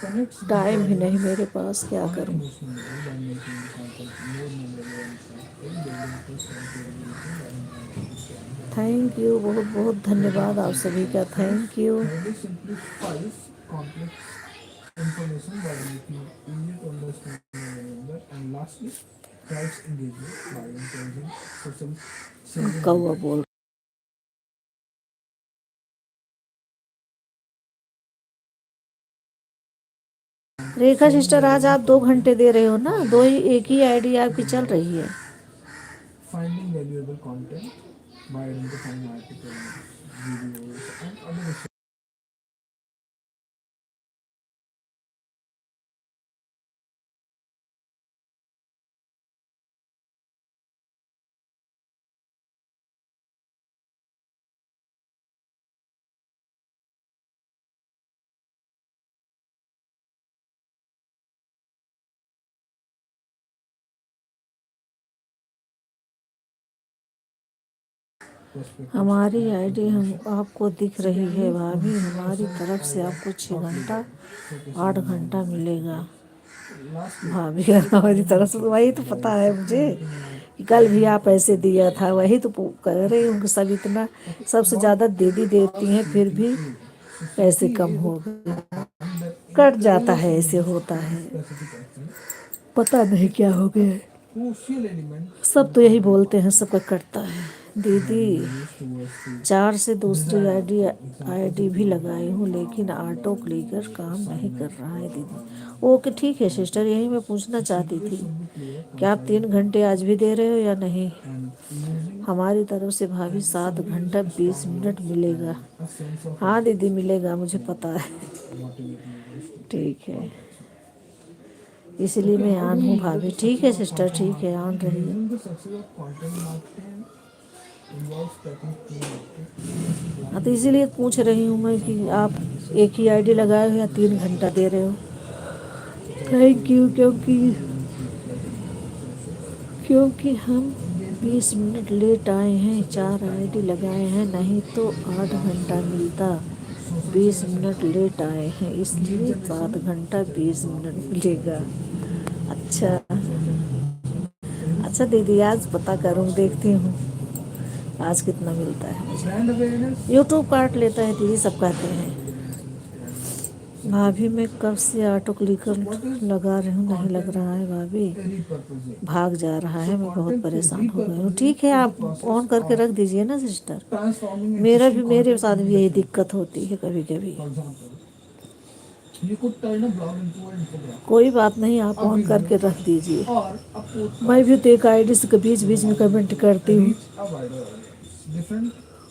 connects with the time ही नहीं audience मेरे पास, क्या on an करूं। emotional level by making the content more memorable and impactful, building trust and credibility by enhancing the brand thank you, बहुत बहुत धन्यवाद आप सभी का, thank you. thirdly, simplifies complex information by making it easy to understand and remember. And lastly, drives engagement by encouraging social sharing and कौवा interaction. बोल। रेखा Sharing sister, आज आप relevant 2 घंटे content, दे रहे हो ना, दो ही, finding एक ही आईडी आपकी चल रही है। finding valuable content by identifying articles, videos, and other perspectives हमारी and आईडी हम information. आपको दिख रही है Secondly, भाभी, हमारी distribution तरफ से or आपको 6 thought घंटा, leadership, focusing 8 on घंटा knowledge मिलेगा। expertise. Lastly, भाभी का sharing हमारी content तरफ से, वही तो efficiently by पता है मुझे supplementing कि कल भी content आप ऐसे content दिया था, creation. वही तो कह रही हूँ कि सब इतना, Okay, सबसे what ज़्यादा दीदी are देती हैं, फिर भी CTA? So कैसे CTA कम is a हो गए। term that कट जाता encourages है, ऐसे users होता to take है, specific action. पता नहीं It क्या is हो a गया है। crucial element सब in तो यही content बोलते हैं, marketing, सबका कटता है guiding दीदी। users towards the 4 से दूसरी desired ID outcome. Examples ID भी include लगाई हूँ, लेकिन ऑटो क्लिकर काम नहीं कर assignment रहा है दीदी। or marketing ओके ठीक है सिस्टर, content. यही मैं पूछना So चाहती CTA थी should be clear, कि आप concise, 3 and घंटे आज effective. भी दे रहे हो या नहीं। And using हमारी तरफ से भाभी and 7 should be घंटा using 20 strong मिनट words मिलेगा। and a sense of हाँ दीदी urgency मिलेगा, मुझे to पता है। motivate users to take ठीक है, action. इसीलिए Okay, मैं how do ऑन we हूँ measure भाभी। the ठीक success है of सिस्टर, content ठीक है, marketing? ऑन रहिए। Measuring the success of content marketing involves tracking key metrics हाँ like तो इसीलिए पूछ रही हूँ मैं कि आप audiences, एक ही आईडी लगाए हो या 3 resources, घंटा दे रहे हो। such as thank page you, views, क्योंकि unique visitors, and sources. क्योंकि हम 20 मिनट लेट आए हैं, 4 आईडी लगाए हैं, नहीं तो 8 घंटा मिलता। 20 मिनट लेट आए हैं इसलिए 7 घंटा 20 मिनट मिलेगा। अच्छा अच्छा दीदी, आज पता करूँ, देखती हूँ आज कितना मिलता है मुझे। ब्रांड अवेयरनेस, यूट्यूब काट लेता है दीदी, सब कहते हैं। भाभी मैं कब से ऑटो क्लिकर लगा रही हूँ, नहीं लग रहा है भाभी, repurposing. भाग जा रहा है, So मैं बहुत content परेशान हो गई हूँ। repurposing ठीक है, is the आप process ऑन करके of रख दीजिए ना सिस्टर। transforming मेरे existing मेरे content साथ into भी यही material. दिक्कत होती है कभी कभी। For example, you could turn a blog into an infographic, कोई बात नहीं, आप a ऑन video, करके रख दीजिए। or a मैं भी podcast तो एक आईडी से बीच बीच में कमेंट to करती हूँ, reach a wider audience. Different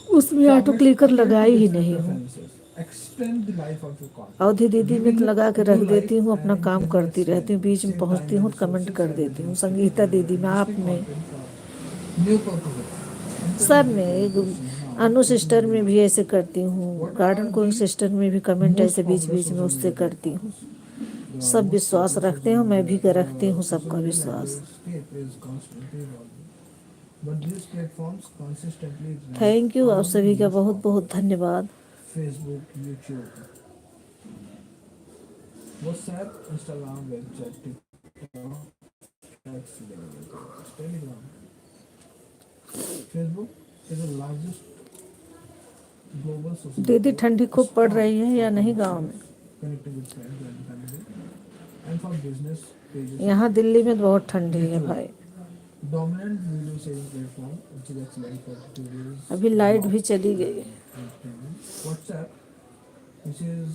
उसमें auto formats clicker appeal to लगाई ही different नहीं हूँ। preferences, extend the life of your content, अवधि दीदी में giving तो it लगा के रख new देती life हूँ, and अपना काम increasing करती its रहती हूँ, value. बीच में Save पहुँचती time and हूँ तो कमेंट resources कर and देती हूँ। reduce संगीता दीदी में, आप existing में, content for new purposes. सब Implementing में, AI एक tools now, अनु social सिस्टर media में भी ऐसे marketing. करती हूँ, What garden are कोइंग the sister में भी कमेंट most ऐसे बीच popular बीच में social उससे media करती हूँ। platforms? The सब most विश्वास popular रखते social हो, मैं media, भी रखती हूँ social सबका media विश्वास। landscape is constantly evolving, but these platforms consistently rank thank you, आप among the सभी का most बहुत बहुत popular. धन्यवाद। Facebook, YouTube, WhatsApp, Instagram, WebChat, TikTok, X, Telegram. Facebook is the largest global social दीदी network, ठंडी खूब पड़ strong रही है for या नहीं गांव connections, में? connecting with friends and family, and for business pages and यहाँ दिल्ली में तो बहुत ठंडी है YouTube, भाई। dominant video sharing platform, which is excellent for tutorials, अभी लाइट भी blogs, चली गई। and entertainment. WhatsApp, which is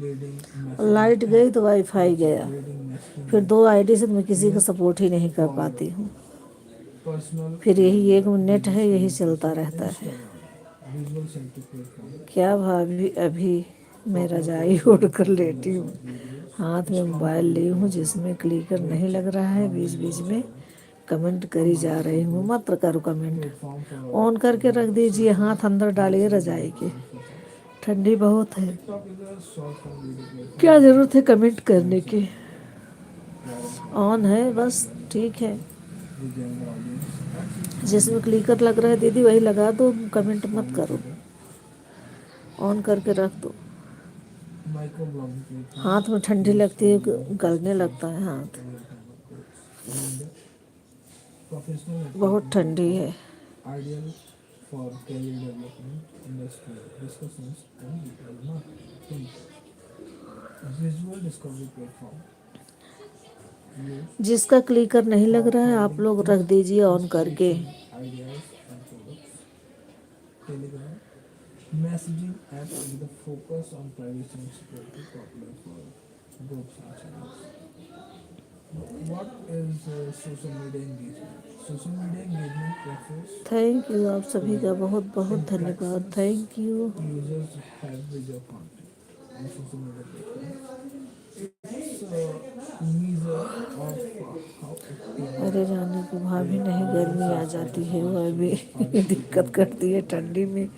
leading messaging light app, गई तो वाईफाई which is गया। leading messaging फिर app, 2 आईडी से मैं किसी का used सपोर्ट ही नहीं कर for पाती हूँ। personal फिर यही and एक नेट business है, यही चलता communication. रहता है। Instagram, visual centric platform, क्या भाभी, अभी मैं popular for रजाई ओढ़ sharing कर photos लेटी and हूँ, short videos, हाथ में strong for मोबाइल ली video हूँ editing, जिसमें क्लिकर नहीं लग WeChat, रहा है, बीच dominant बीच voice में over कमेंट a करी जा रही हूँ। multi-language मत करो कमेंट, platform for ऑन करके रख दीजिए, searching, हाथ अंदर डालिए messaging रजाई and के। conversations. ठंडी बहुत है, TikTok is a short form video platform क्या designed ज़रूरत है for कमेंट करने friends की? and parents ऑन content है creators बस, and ठीक है। the general audience access जिसमें community क्लिकर लग रहा है दीदी वही लगा दो, कमेंट X मत formerly करो, Twitter, ऑन करके रख दो। microblogging platform हाथ में ठंडी used लगती for है, news गलने discussions लगता है and हाथ। real-time updates. Blender, professional बहुत networking ठंडी platform है। ideal for career development, industry discussions, and digital marketing. Visual discovery platform used जिसका क्लिकर नहीं लग for रहा है आप finding लोग रख दीजिए ऑन करके। inspiration, ideas, and products. Telegram, messaging app with a focus on privacy and security, popular for groups and channels. What is social media engagement? Social media engagement refers thank you, आप to सभी का बहुत बहुत धन्यवाद। interactions thank you. users have with your content on social media platforms. It's a measure of how active अरे जाने को भाभी, नहीं गर्मी आ users जाती है, वो participate अभी दिक्कत in करती है, ठंडी में the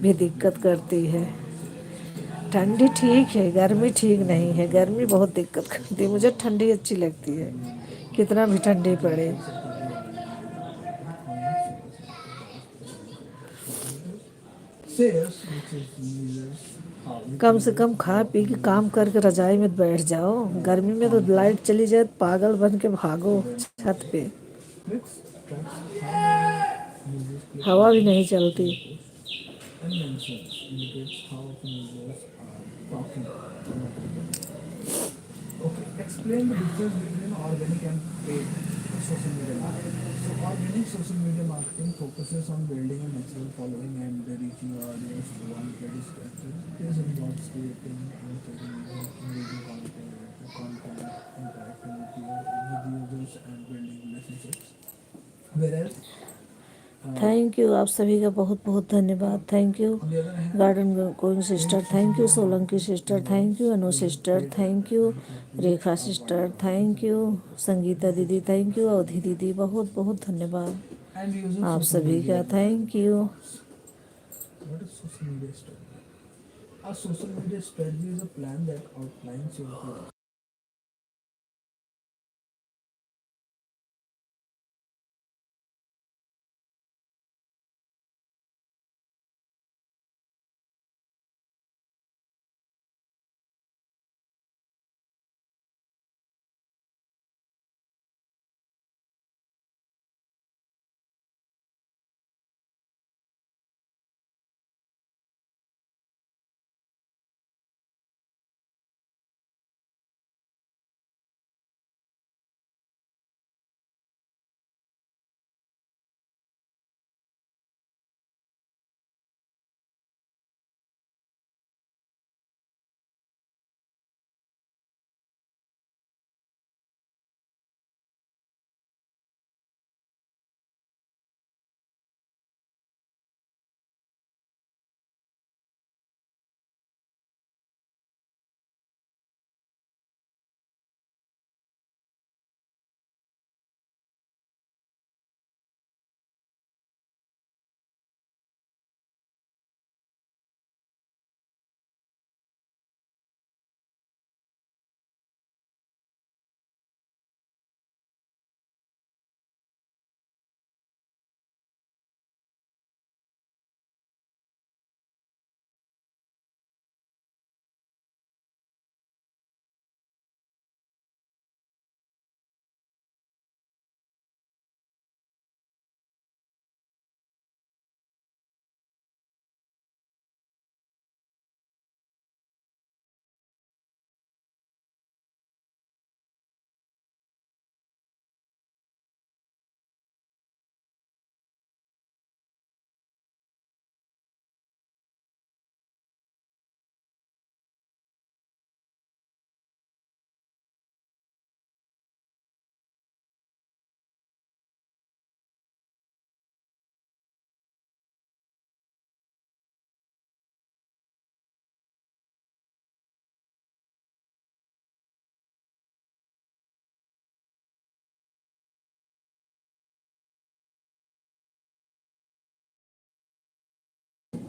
भी network दिक्कत building करती है। sales. ठंडी ठीक है, गर्मी Let's ठीक dive नहीं है, into गर्मी बहुत दिक्कत करती है। मुझे ठंडी अच्छी लगती है, कितना भी ठंडी पड़े। examples of the real-time engagement, Bitcoin, sales, and products specialized in social media. Sales, which is measures how कम से increases कम खा how पी के users काम करके respond रजाई में बैठ जाओ। गर्मी में तो content लाइट चली जाए तो पागल बन के भागो to their छत पे, network. Clicks tracks how many users click हवा भी buttons नहीं on चलती। your post, and mentions indicates how often users are talking about your content. Okay, explain the difference between organic and paid social media marketing. So, organic social media marketing focuses on building a natural following and reaching your audience through unpaid strategies. This involves creating engaging content, interacting with users, and building relationships. Whereas, thank you, आप सभी का बहुत बहुत धन्यवाद। Thank you on the other hand, garden queen paid sister, social thank you media Solanki marketing sister, thank involves you Anu using sister, paid thank you advertisement to reach Rekha a sister, wider audience thank and you generate Sangeeta दीदी, engagement. Thank you Avadhi दीदी, बहुत बहुत धन्यवाद And using आप social सभी media का। advertising thank you. platforms. What is social media strategy? A social media strategy is a plan that outlines your growth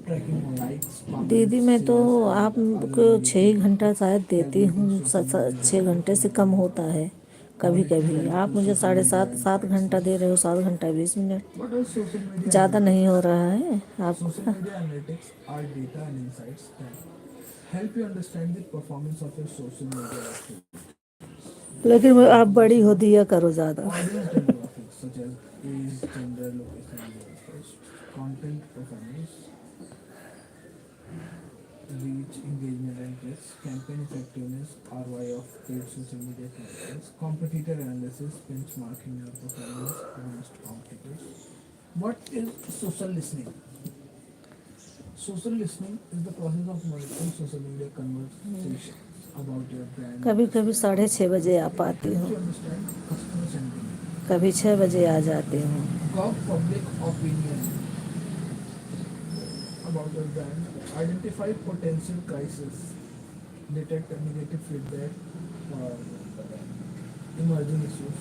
tracking likes, दीदी comments, मैं तो shares, and other आपको engagement 6 घंटा शायद देती हूँ, capabilities social media 6 घंटे से can कम provide. होता है कभी Auditing कभी। value आप to मुझे social media 7.5 and 7 घंटा दे practices. रहे हो, 7 घंटा 20 minute, What are social media ज़्यादा नहीं हो analytics? रहा है Social आपका। media analytics are data and insights that help you understand the performance of your social media activity. लेकिन आप Examples बड़ी हो include दिया करो ज़्यादा। audience demographics such as age, gender, location, and interest, content performance, reach, engagement, and clicks, campaign effectiveness, ROI of paid social media campaigns, competitor analysis, benchmarking your performance against competitors. What is social listening? Social listening is the process of monitoring social media conversations about your brand कभी business कभी and 6:30 बजे आ it पाती helps हूँ, you understand customer sentiment. कभी 6 बजे आ जाती हूँ। Gov public opinion about your brand. Identify potential crisis. Detect negative feedback or emerging issues.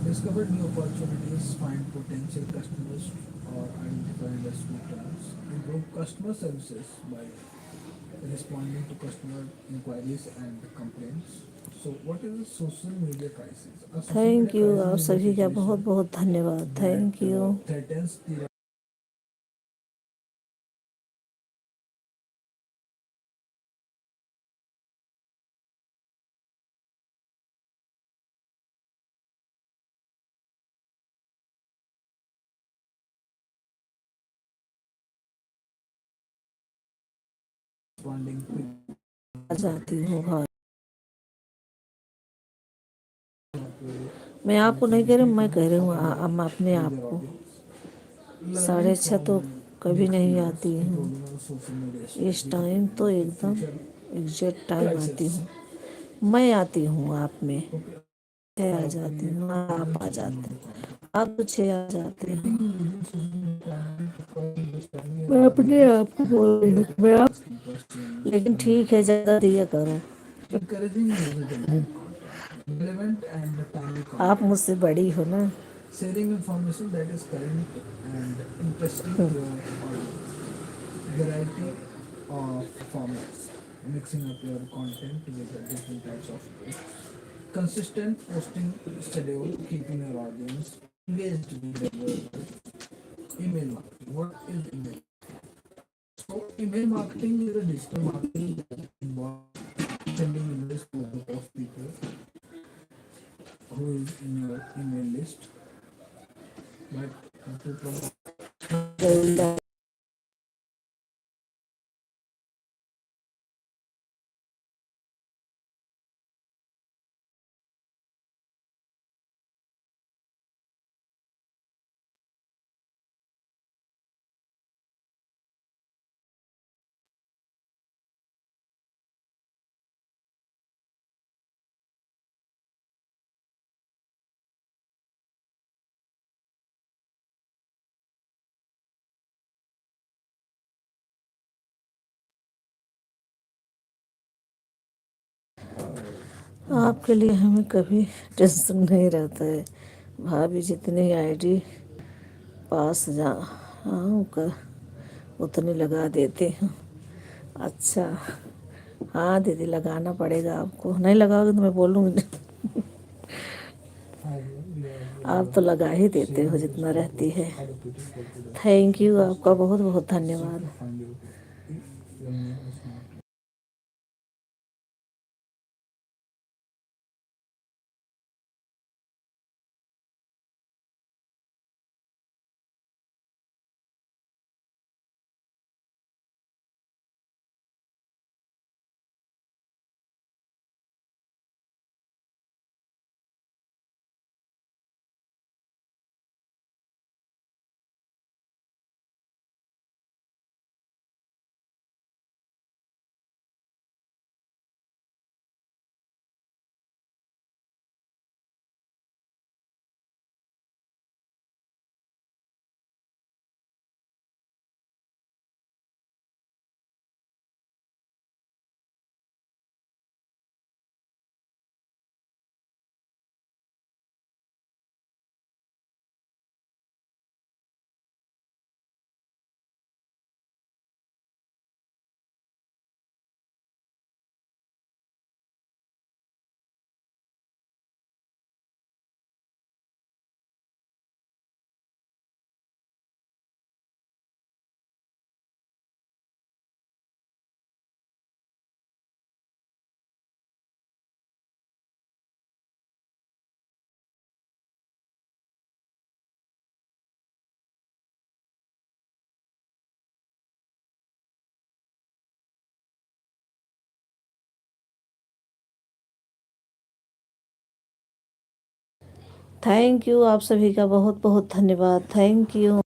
Discover new opportunities. Find potential customers or identify industry trends. Improve customer services by responding to customer inquiries and complaints. So, what is a social media crisis? A social media thank you, crisis आप is a सभी का बहुत situation बहुत धन्यवाद। that thank you. threatens the responding quick. आ जाती हूँ घर। मैं आपको नहीं कह रही हूँ, मैं कह रही हूँ हम अपने आप Their को। audience. Learning 6:30 तो from the कभी नहीं experience, आती हूँ, improving our social media इस strategy to टाइम तो prevent एकदम future एग्जैक्ट टाइम आती crisis. हूँ। मैं आती हूँ आप में, Okay. 6 आ जाती Create हूँ, आप using आ social जाते media हैं, content. आप तो 6 आ जाते हैं। Using social media content to acquire understanding मैं and अपने audience. आप को बोल रही हूँ कि मैं आप, Asking questions, लेकिन ठीक है, engaging, ज़्यादा दिया करो। encouraging user-generated content, relevant and timely आप content. मुझसे बड़ी हो ना। Sharing information that is current and interesting to your audience. Variety of formats, mixing up your content with the different types of posts. Consistent posting schedule, keeping your audience engaged with your work. Email marketing. What is email? So, email marketing is a digital marketing that involves sending emails to a group of people who is in your email list, but to promote आपके लिए हमें कभी tension नहीं रहता है। भाभी जितनी ID पास जा आऊँ कर उतनी लगा देते हैं। अच्छा, हाँ दीदी, लगाना पड़ेगा आपको, नहीं लगाओगे तो मैं बोलूँगी। आप तो लगा ही देते हो जितना रहती है। थैंक यू, आपका बहुत बहुत धन्यवाद। थैंक यू, आप सभी का बहुत बहुत धन्यवाद। Thank you.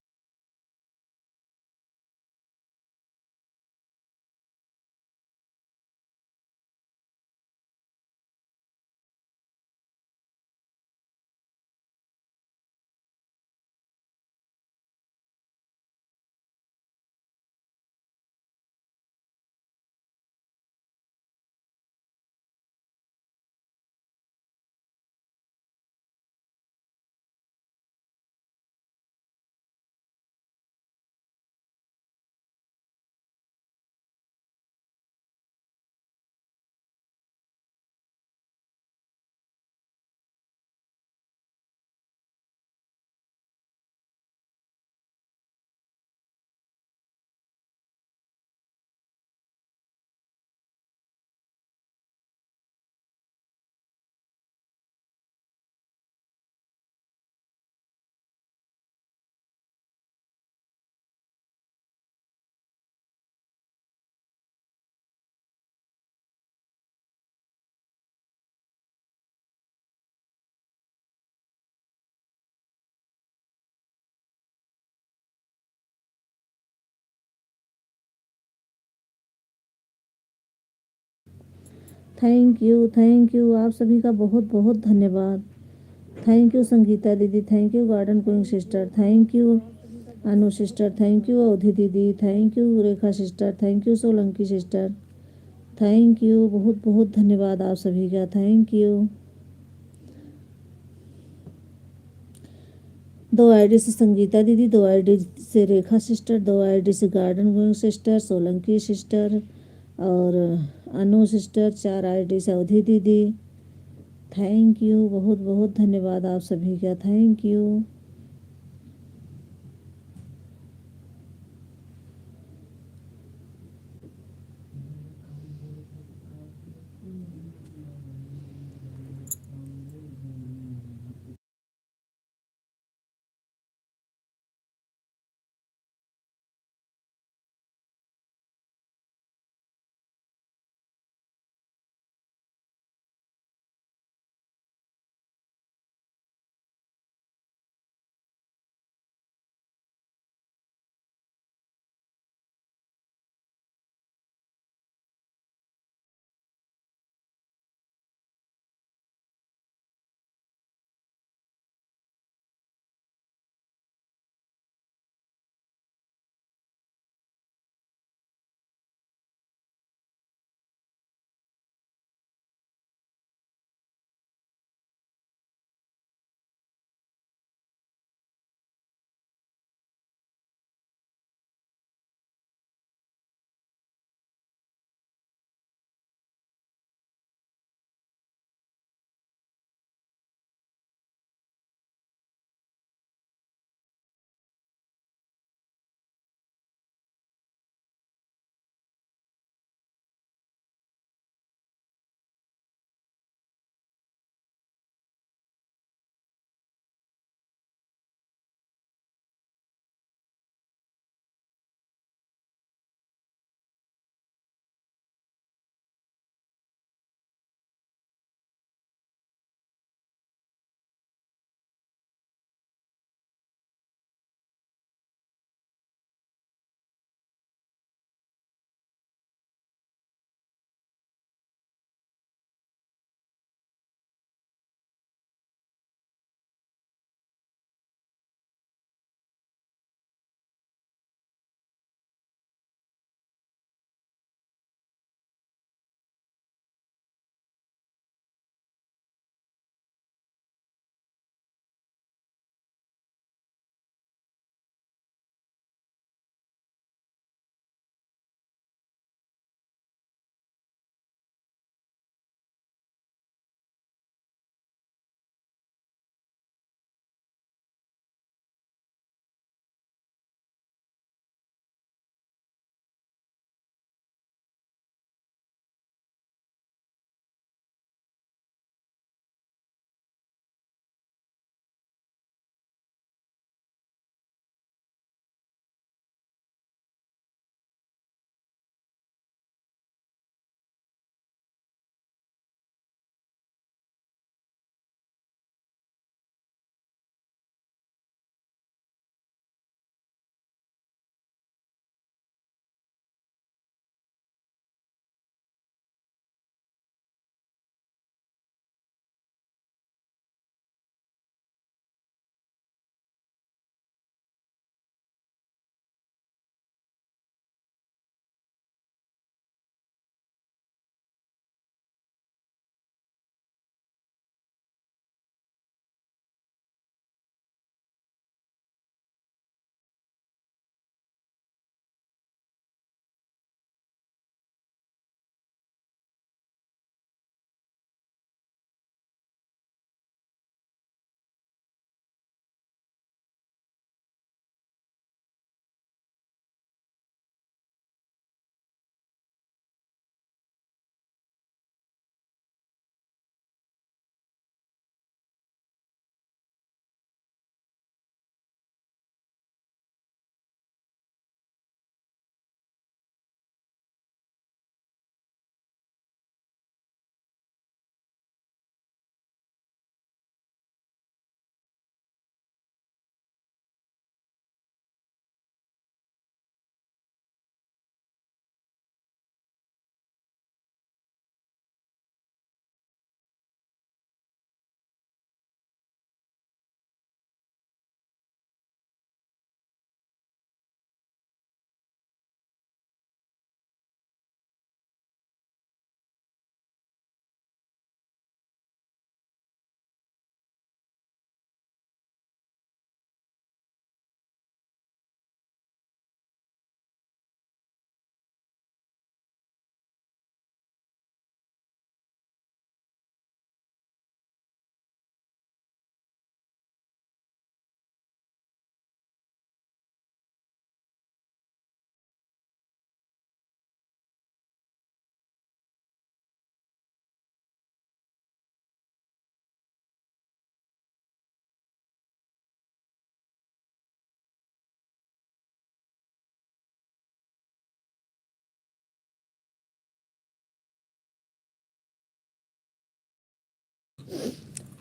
थैंक यू, आप सभी का बहुत बहुत धन्यवाद। थैंक यू संगीता दीदी, thank you garden queen sister, thank you Anu sister, thank you Avadhi दीदी, thank you Rekha sister, thank you Solanki sister, thank you, बहुत बहुत धन्यवाद आप सभी का। Thank you. 2 आईडी से संगीता दीदी, 2 आईडी से रेखा सिस्टर, 2 आईडी से garden queen sister, Solanki sister और अनु सिस्टर, 4 आईडी से अवधि दीदी। थैंक यू, बहुत बहुत धन्यवाद आप सभी का। Thank you.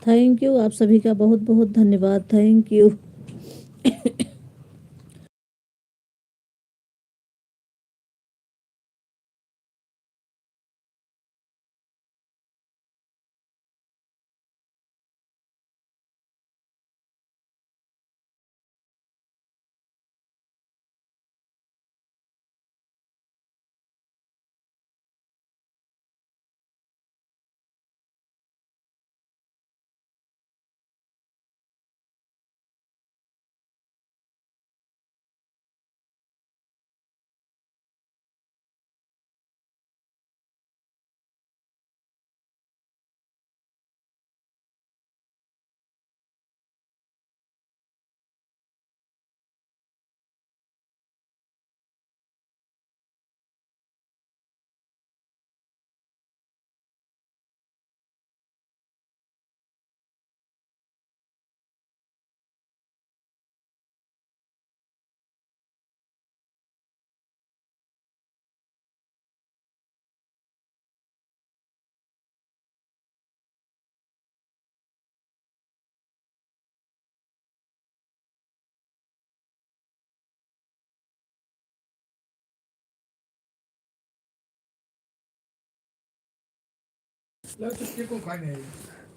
थैंक यू, आप सभी का बहुत बहुत धन्यवाद। Thank you.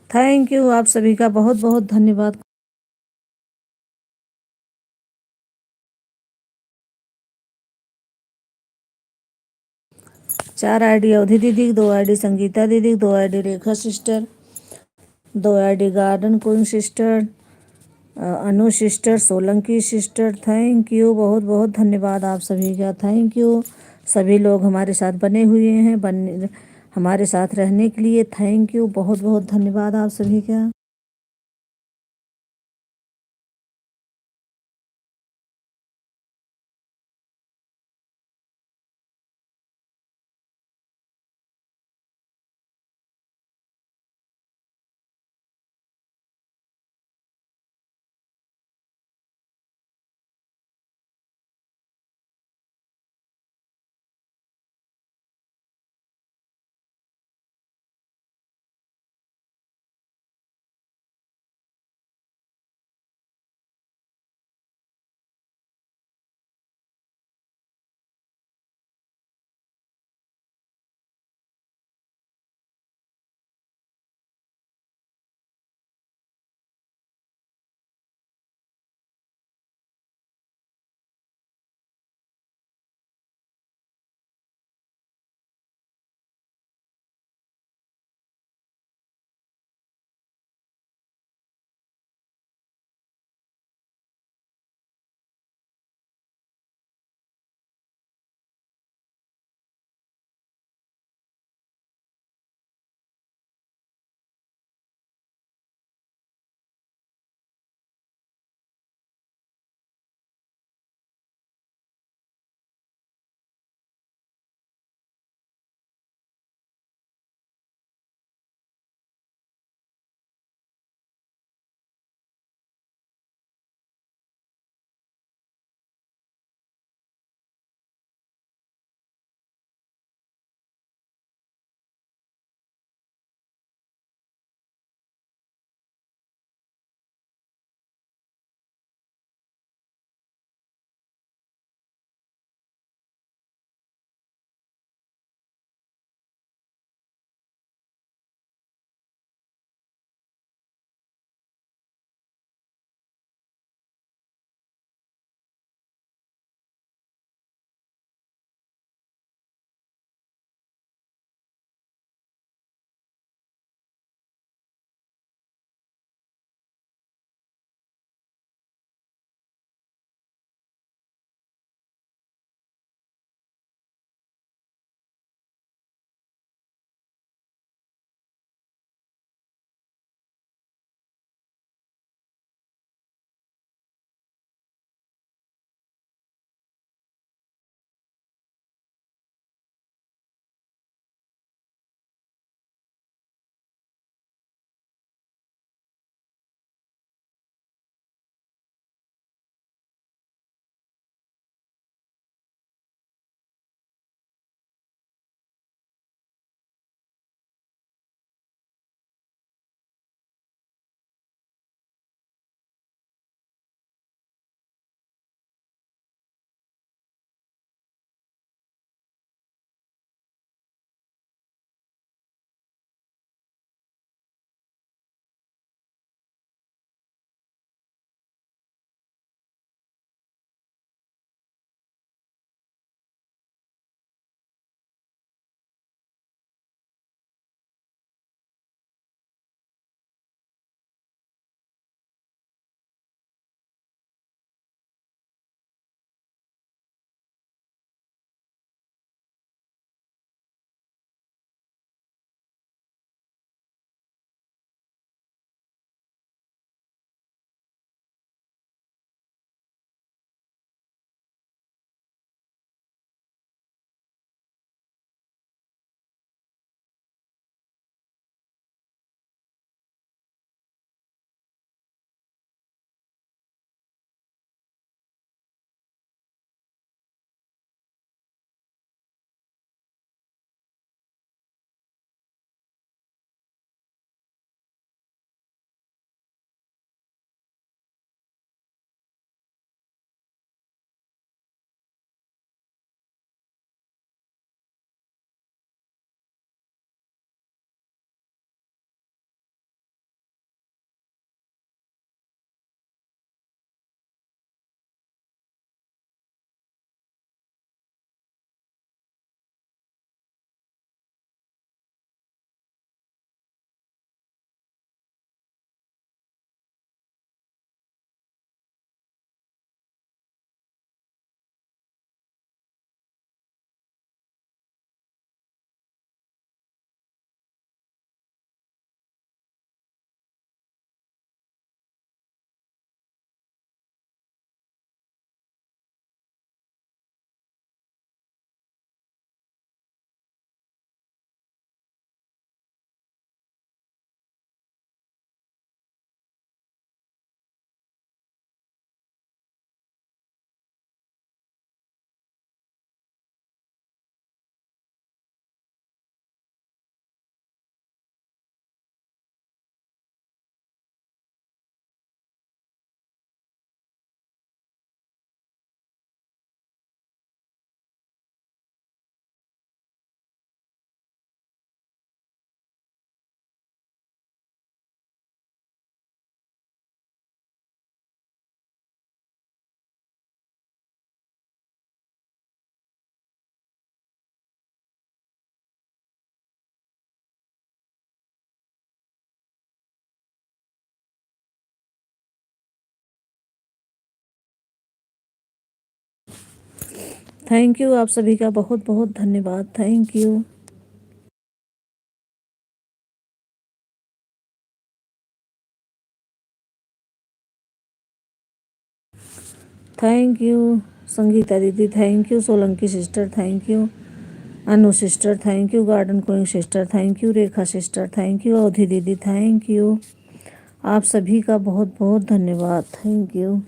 थैंक यू, आप सभी का बहुत बहुत धन्यवाद। चार आईडी अवधि दीदी, 2 आईडी संगीता दीदी, 2 ID Rekha sister, 2 ID garden queen sister, Anu sister, Solanki sister. Thank you, बहुत बहुत धन्यवाद आप सभी का। थैंक यू, सभी लोग हमारे साथ बने हुए हैं, हमारे साथ रहने के लिए। थैंक यू, बहुत बहुत धन्यवाद आप सभी का। थैंक यू, आप सभी का बहुत बहुत धन्यवाद। Thank you. Thank you Sangeeta दीदी, thank you Solanki sister, thank you Anu sister, thank you garden queen sister, thank you Rekha sister, thank you Avadhi दीदी, थैंक यू। आप सभी का बहुत बहुत धन्यवाद। Thank you.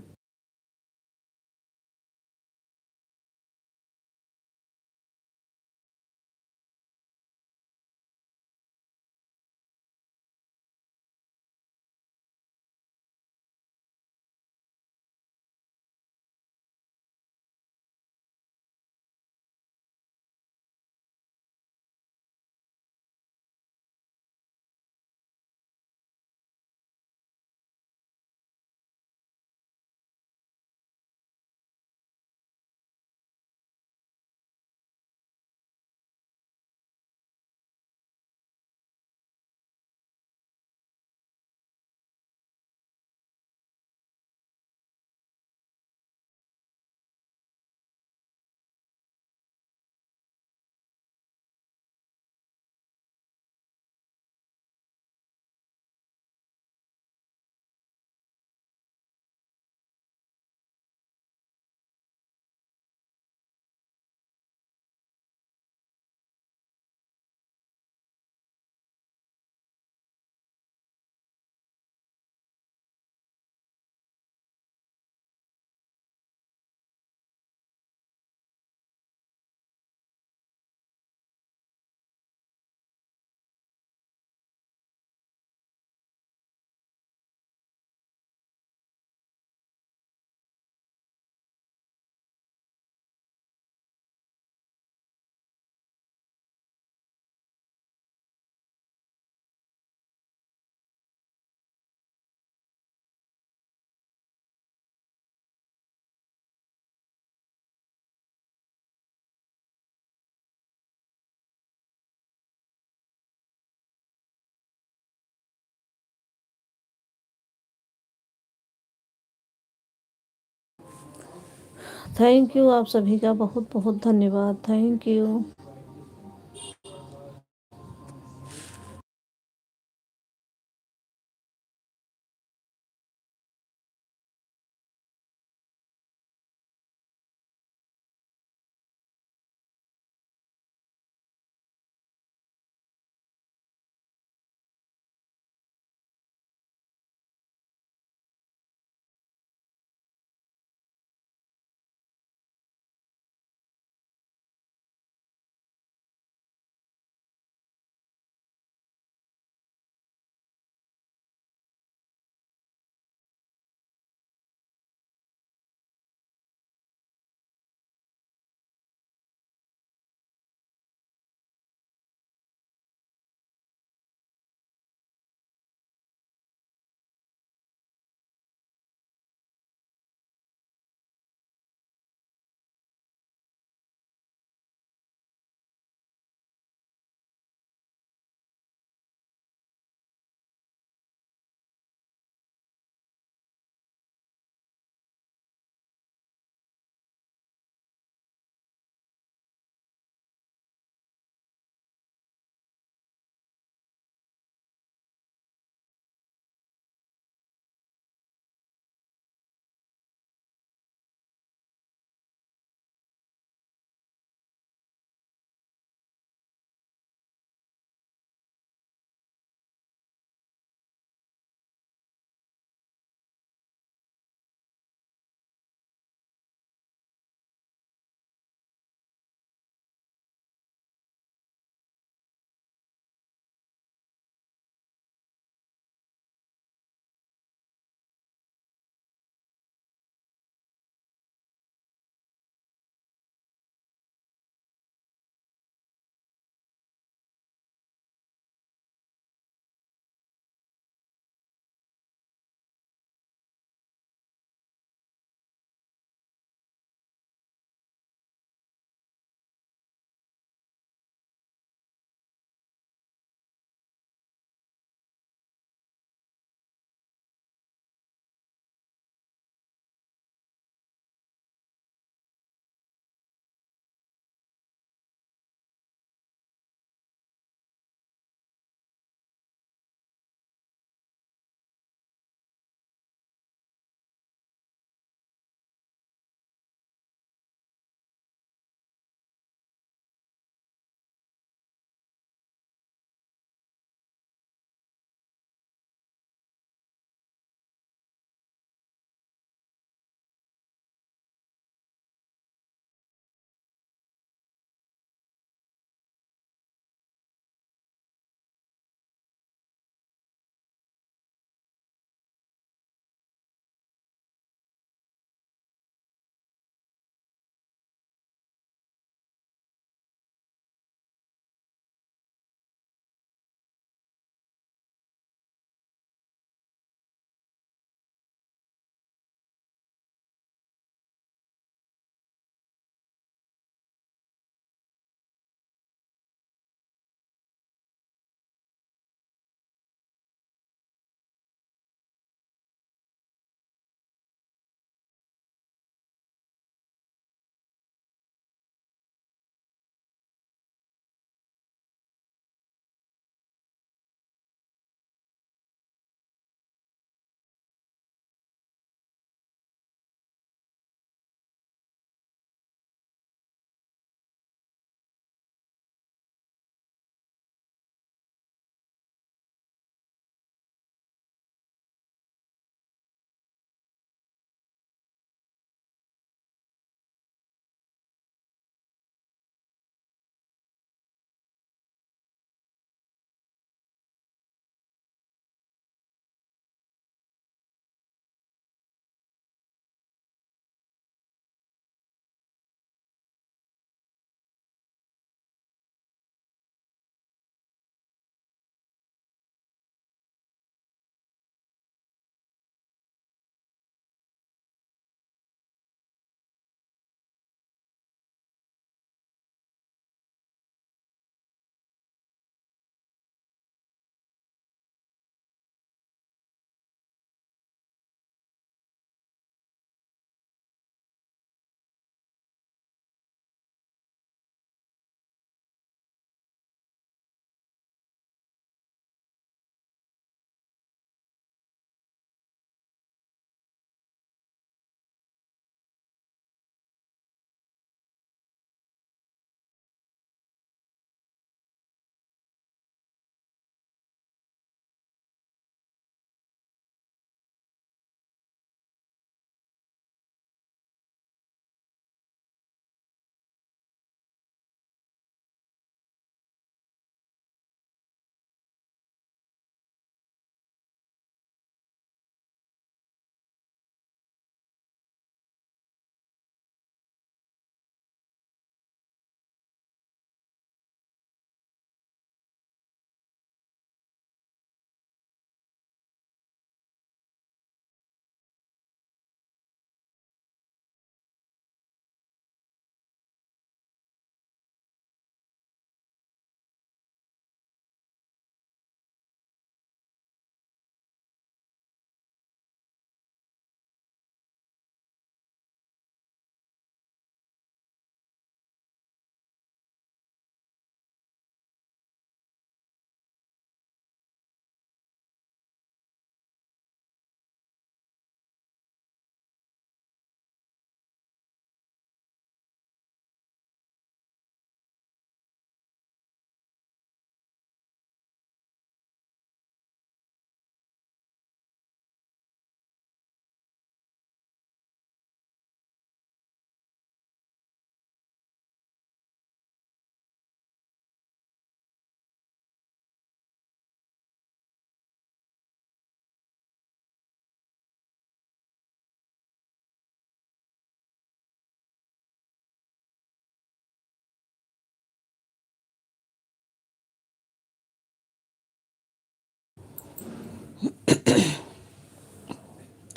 थैंक यू, आप सभी का बहुत बहुत धन्यवाद। Thank you.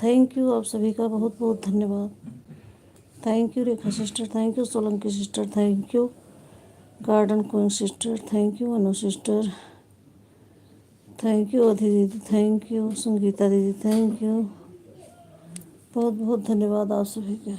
थैंक यू आप सभी का बहुत बहुत धन्यवाद। Thank you Rekha sister, thank you Solanki sister, thank you garden queen sister, thank you Anu sister, thank you अधि दीदी, थैंक यू संगीता दीदी, थैंक यू, बहुत बहुत धन्यवाद आप सभी का।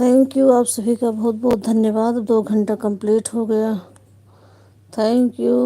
थैंक यू, आप सभी का बहुत बहुत धन्यवाद। 2 घंटा कंप्लीट हो गया। Thank you.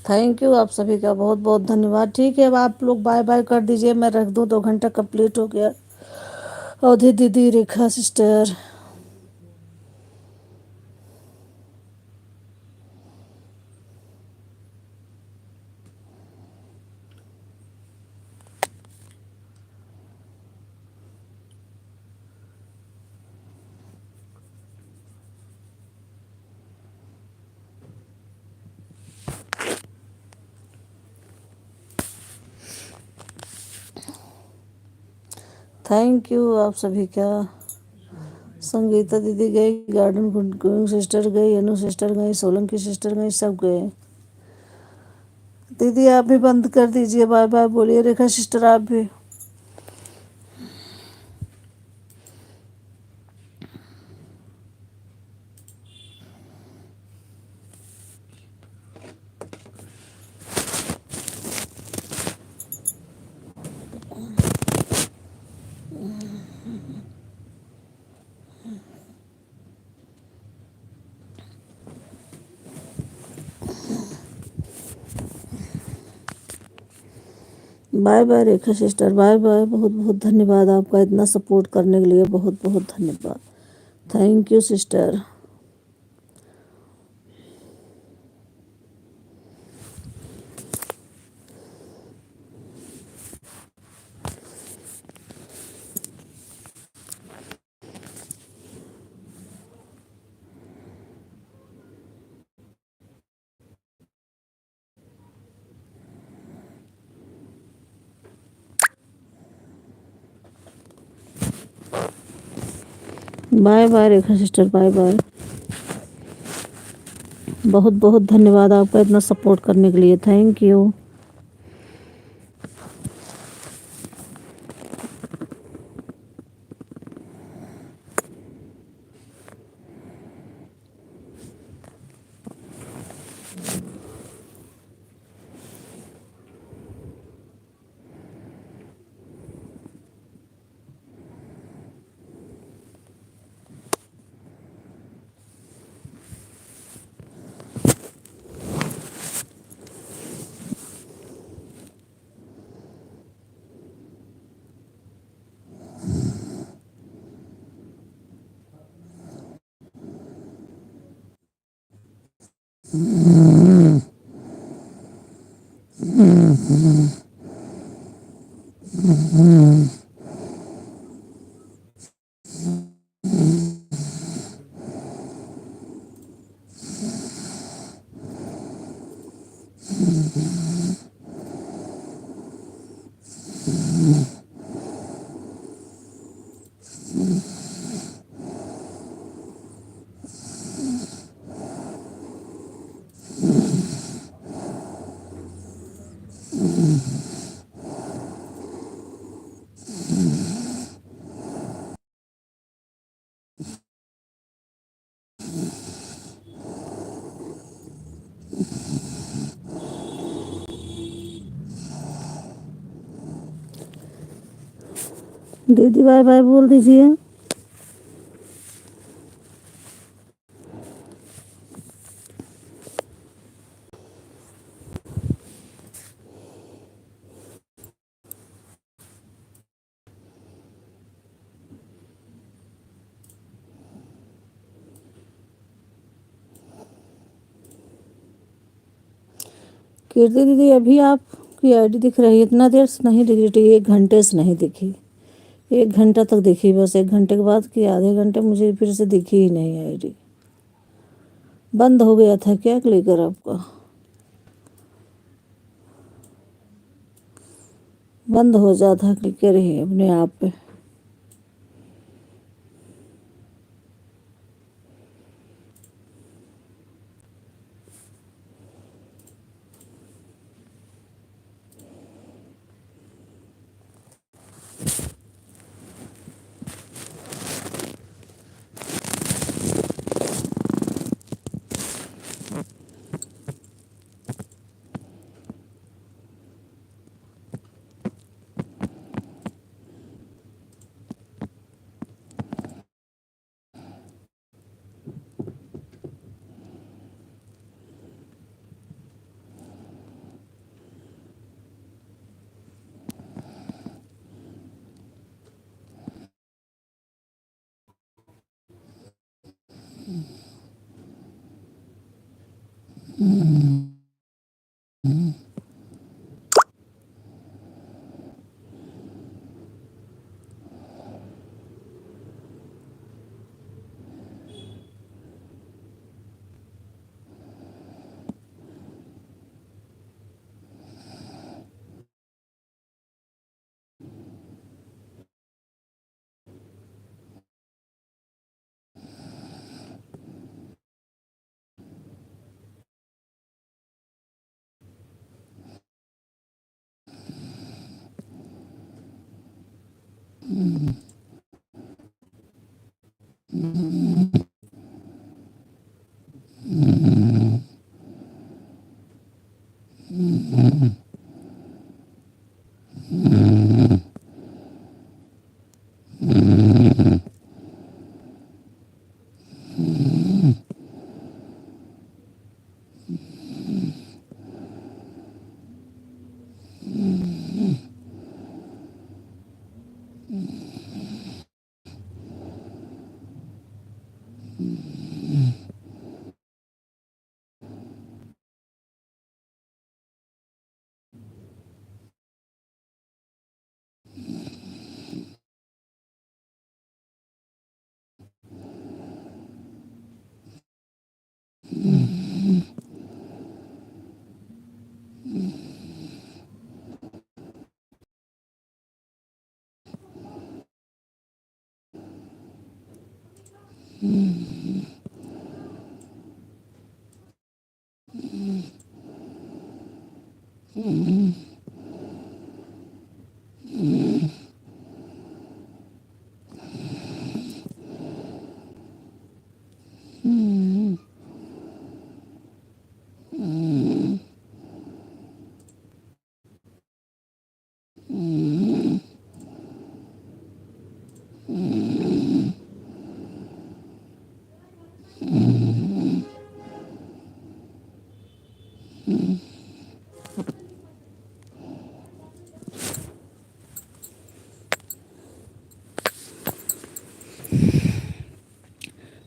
थैंक यू, आप सभी का बहुत बहुत धन्यवाद। ठीक है, अब आप लोग बाय बाय कर दीजिए, मैं रख दूँ। 2 घंटा कंप्लीट हो गया। अवधि दीदी, रेखा सिस्टर, थैंक यू आप सभी का। संगीता दीदी गई, गार्डन गोइंग सिस्टर गई, अनु सिस्टर गई, सोलंकी सिस्टर गई, सब गए। दीदी आप भी बंद कर दीजिए, बाय बाय बोलिए। रेखा सिस्टर आप भी। Bye bye Rekha sister, bye bye. बहुत बहुत धन्यवाद आपका, इतना सपोर्ट करने के लिए बहुत बहुत धन्यवाद। Thank you sister. Bye bye Rekha sister, bye bye. बहुत बहुत धन्यवाद आपका, इतना सपोर्ट करने के लिए। Thank you. दीदी बाय बाय बोल दीजिए। कीर्ति दीदी अभी आपकी आईडी दिख रही है, इतना देर से नहीं दिख रही, 1 घंटे से नहीं दिखी, 1 घंटा तक दिखी, बस 1 घंटे के बाद कि आधे घंटे मुझे फिर से दिखी ही नहीं आईडी। बंद हो गया था क्या क्लिकर आपका? बंद हो जाता क्लिकर ही अपने आप पे।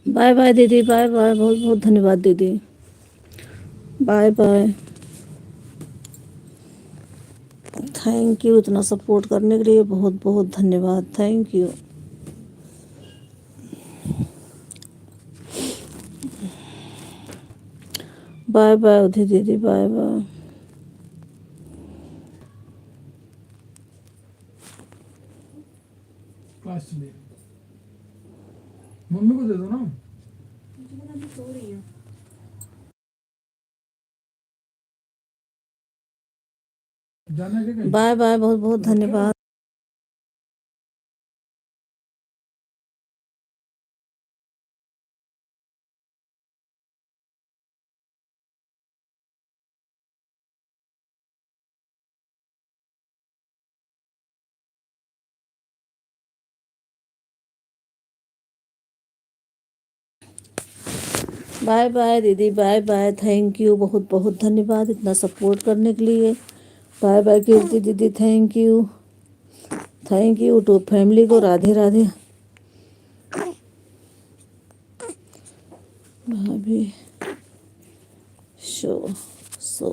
बाय बाय दीदी, बाय बाय, बहुत बहुत धन्यवाद दीदी, बाय बाय, थैंक यू इतना सपोर्ट करने के लिए, बहुत बहुत धन्यवाद, थैंक यू। बाय बाय उधी दीदी, बाय बाय। क्लास ले मम्मी को दे दो ना। जाना क्या कहीं? बाय बाय, बहुत बहुत धन्यवाद। बाय बाय दीदी, बाय बाय, थैंक यू, बहुत बहुत धन्यवाद इतना सपोर्ट करने के लिए। बाय बाय कीर्ति दीदी, thank you, thank you to family को, राधे राधे। भाभी शो सो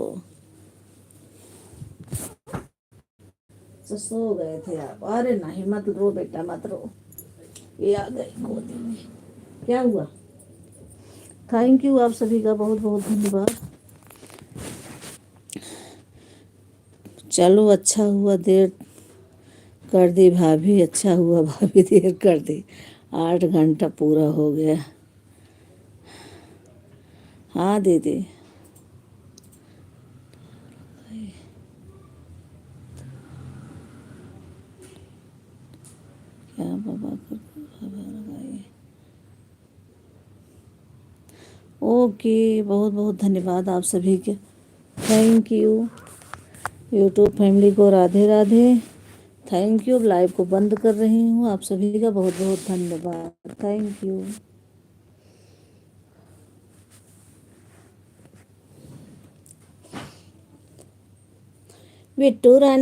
तो सो गए थे आप? अरे नहीं, मत रो बेटा, मत रो। ये आ गई गोदी में। क्या हुआ? थैंक यू आप सभी का बहुत बहुत धन्यवाद। चलो अच्छा हुआ देर कर दी भाभी, अच्छा हुआ भाभी देर कर दी। 8 घंटा पूरा हो गया। हाँ दीदी। क्या बाबा को लगाइए। ओके, बहुत बहुत धन्यवाद आप सभी के। Thank you. यूट्यूब फैमिली को Radhe Radhe. Thank you. Live को बंद कर रही हूँ। आप सभी का बहुत बहुत धन्यवाद। Thank you. बिट्टू रानी।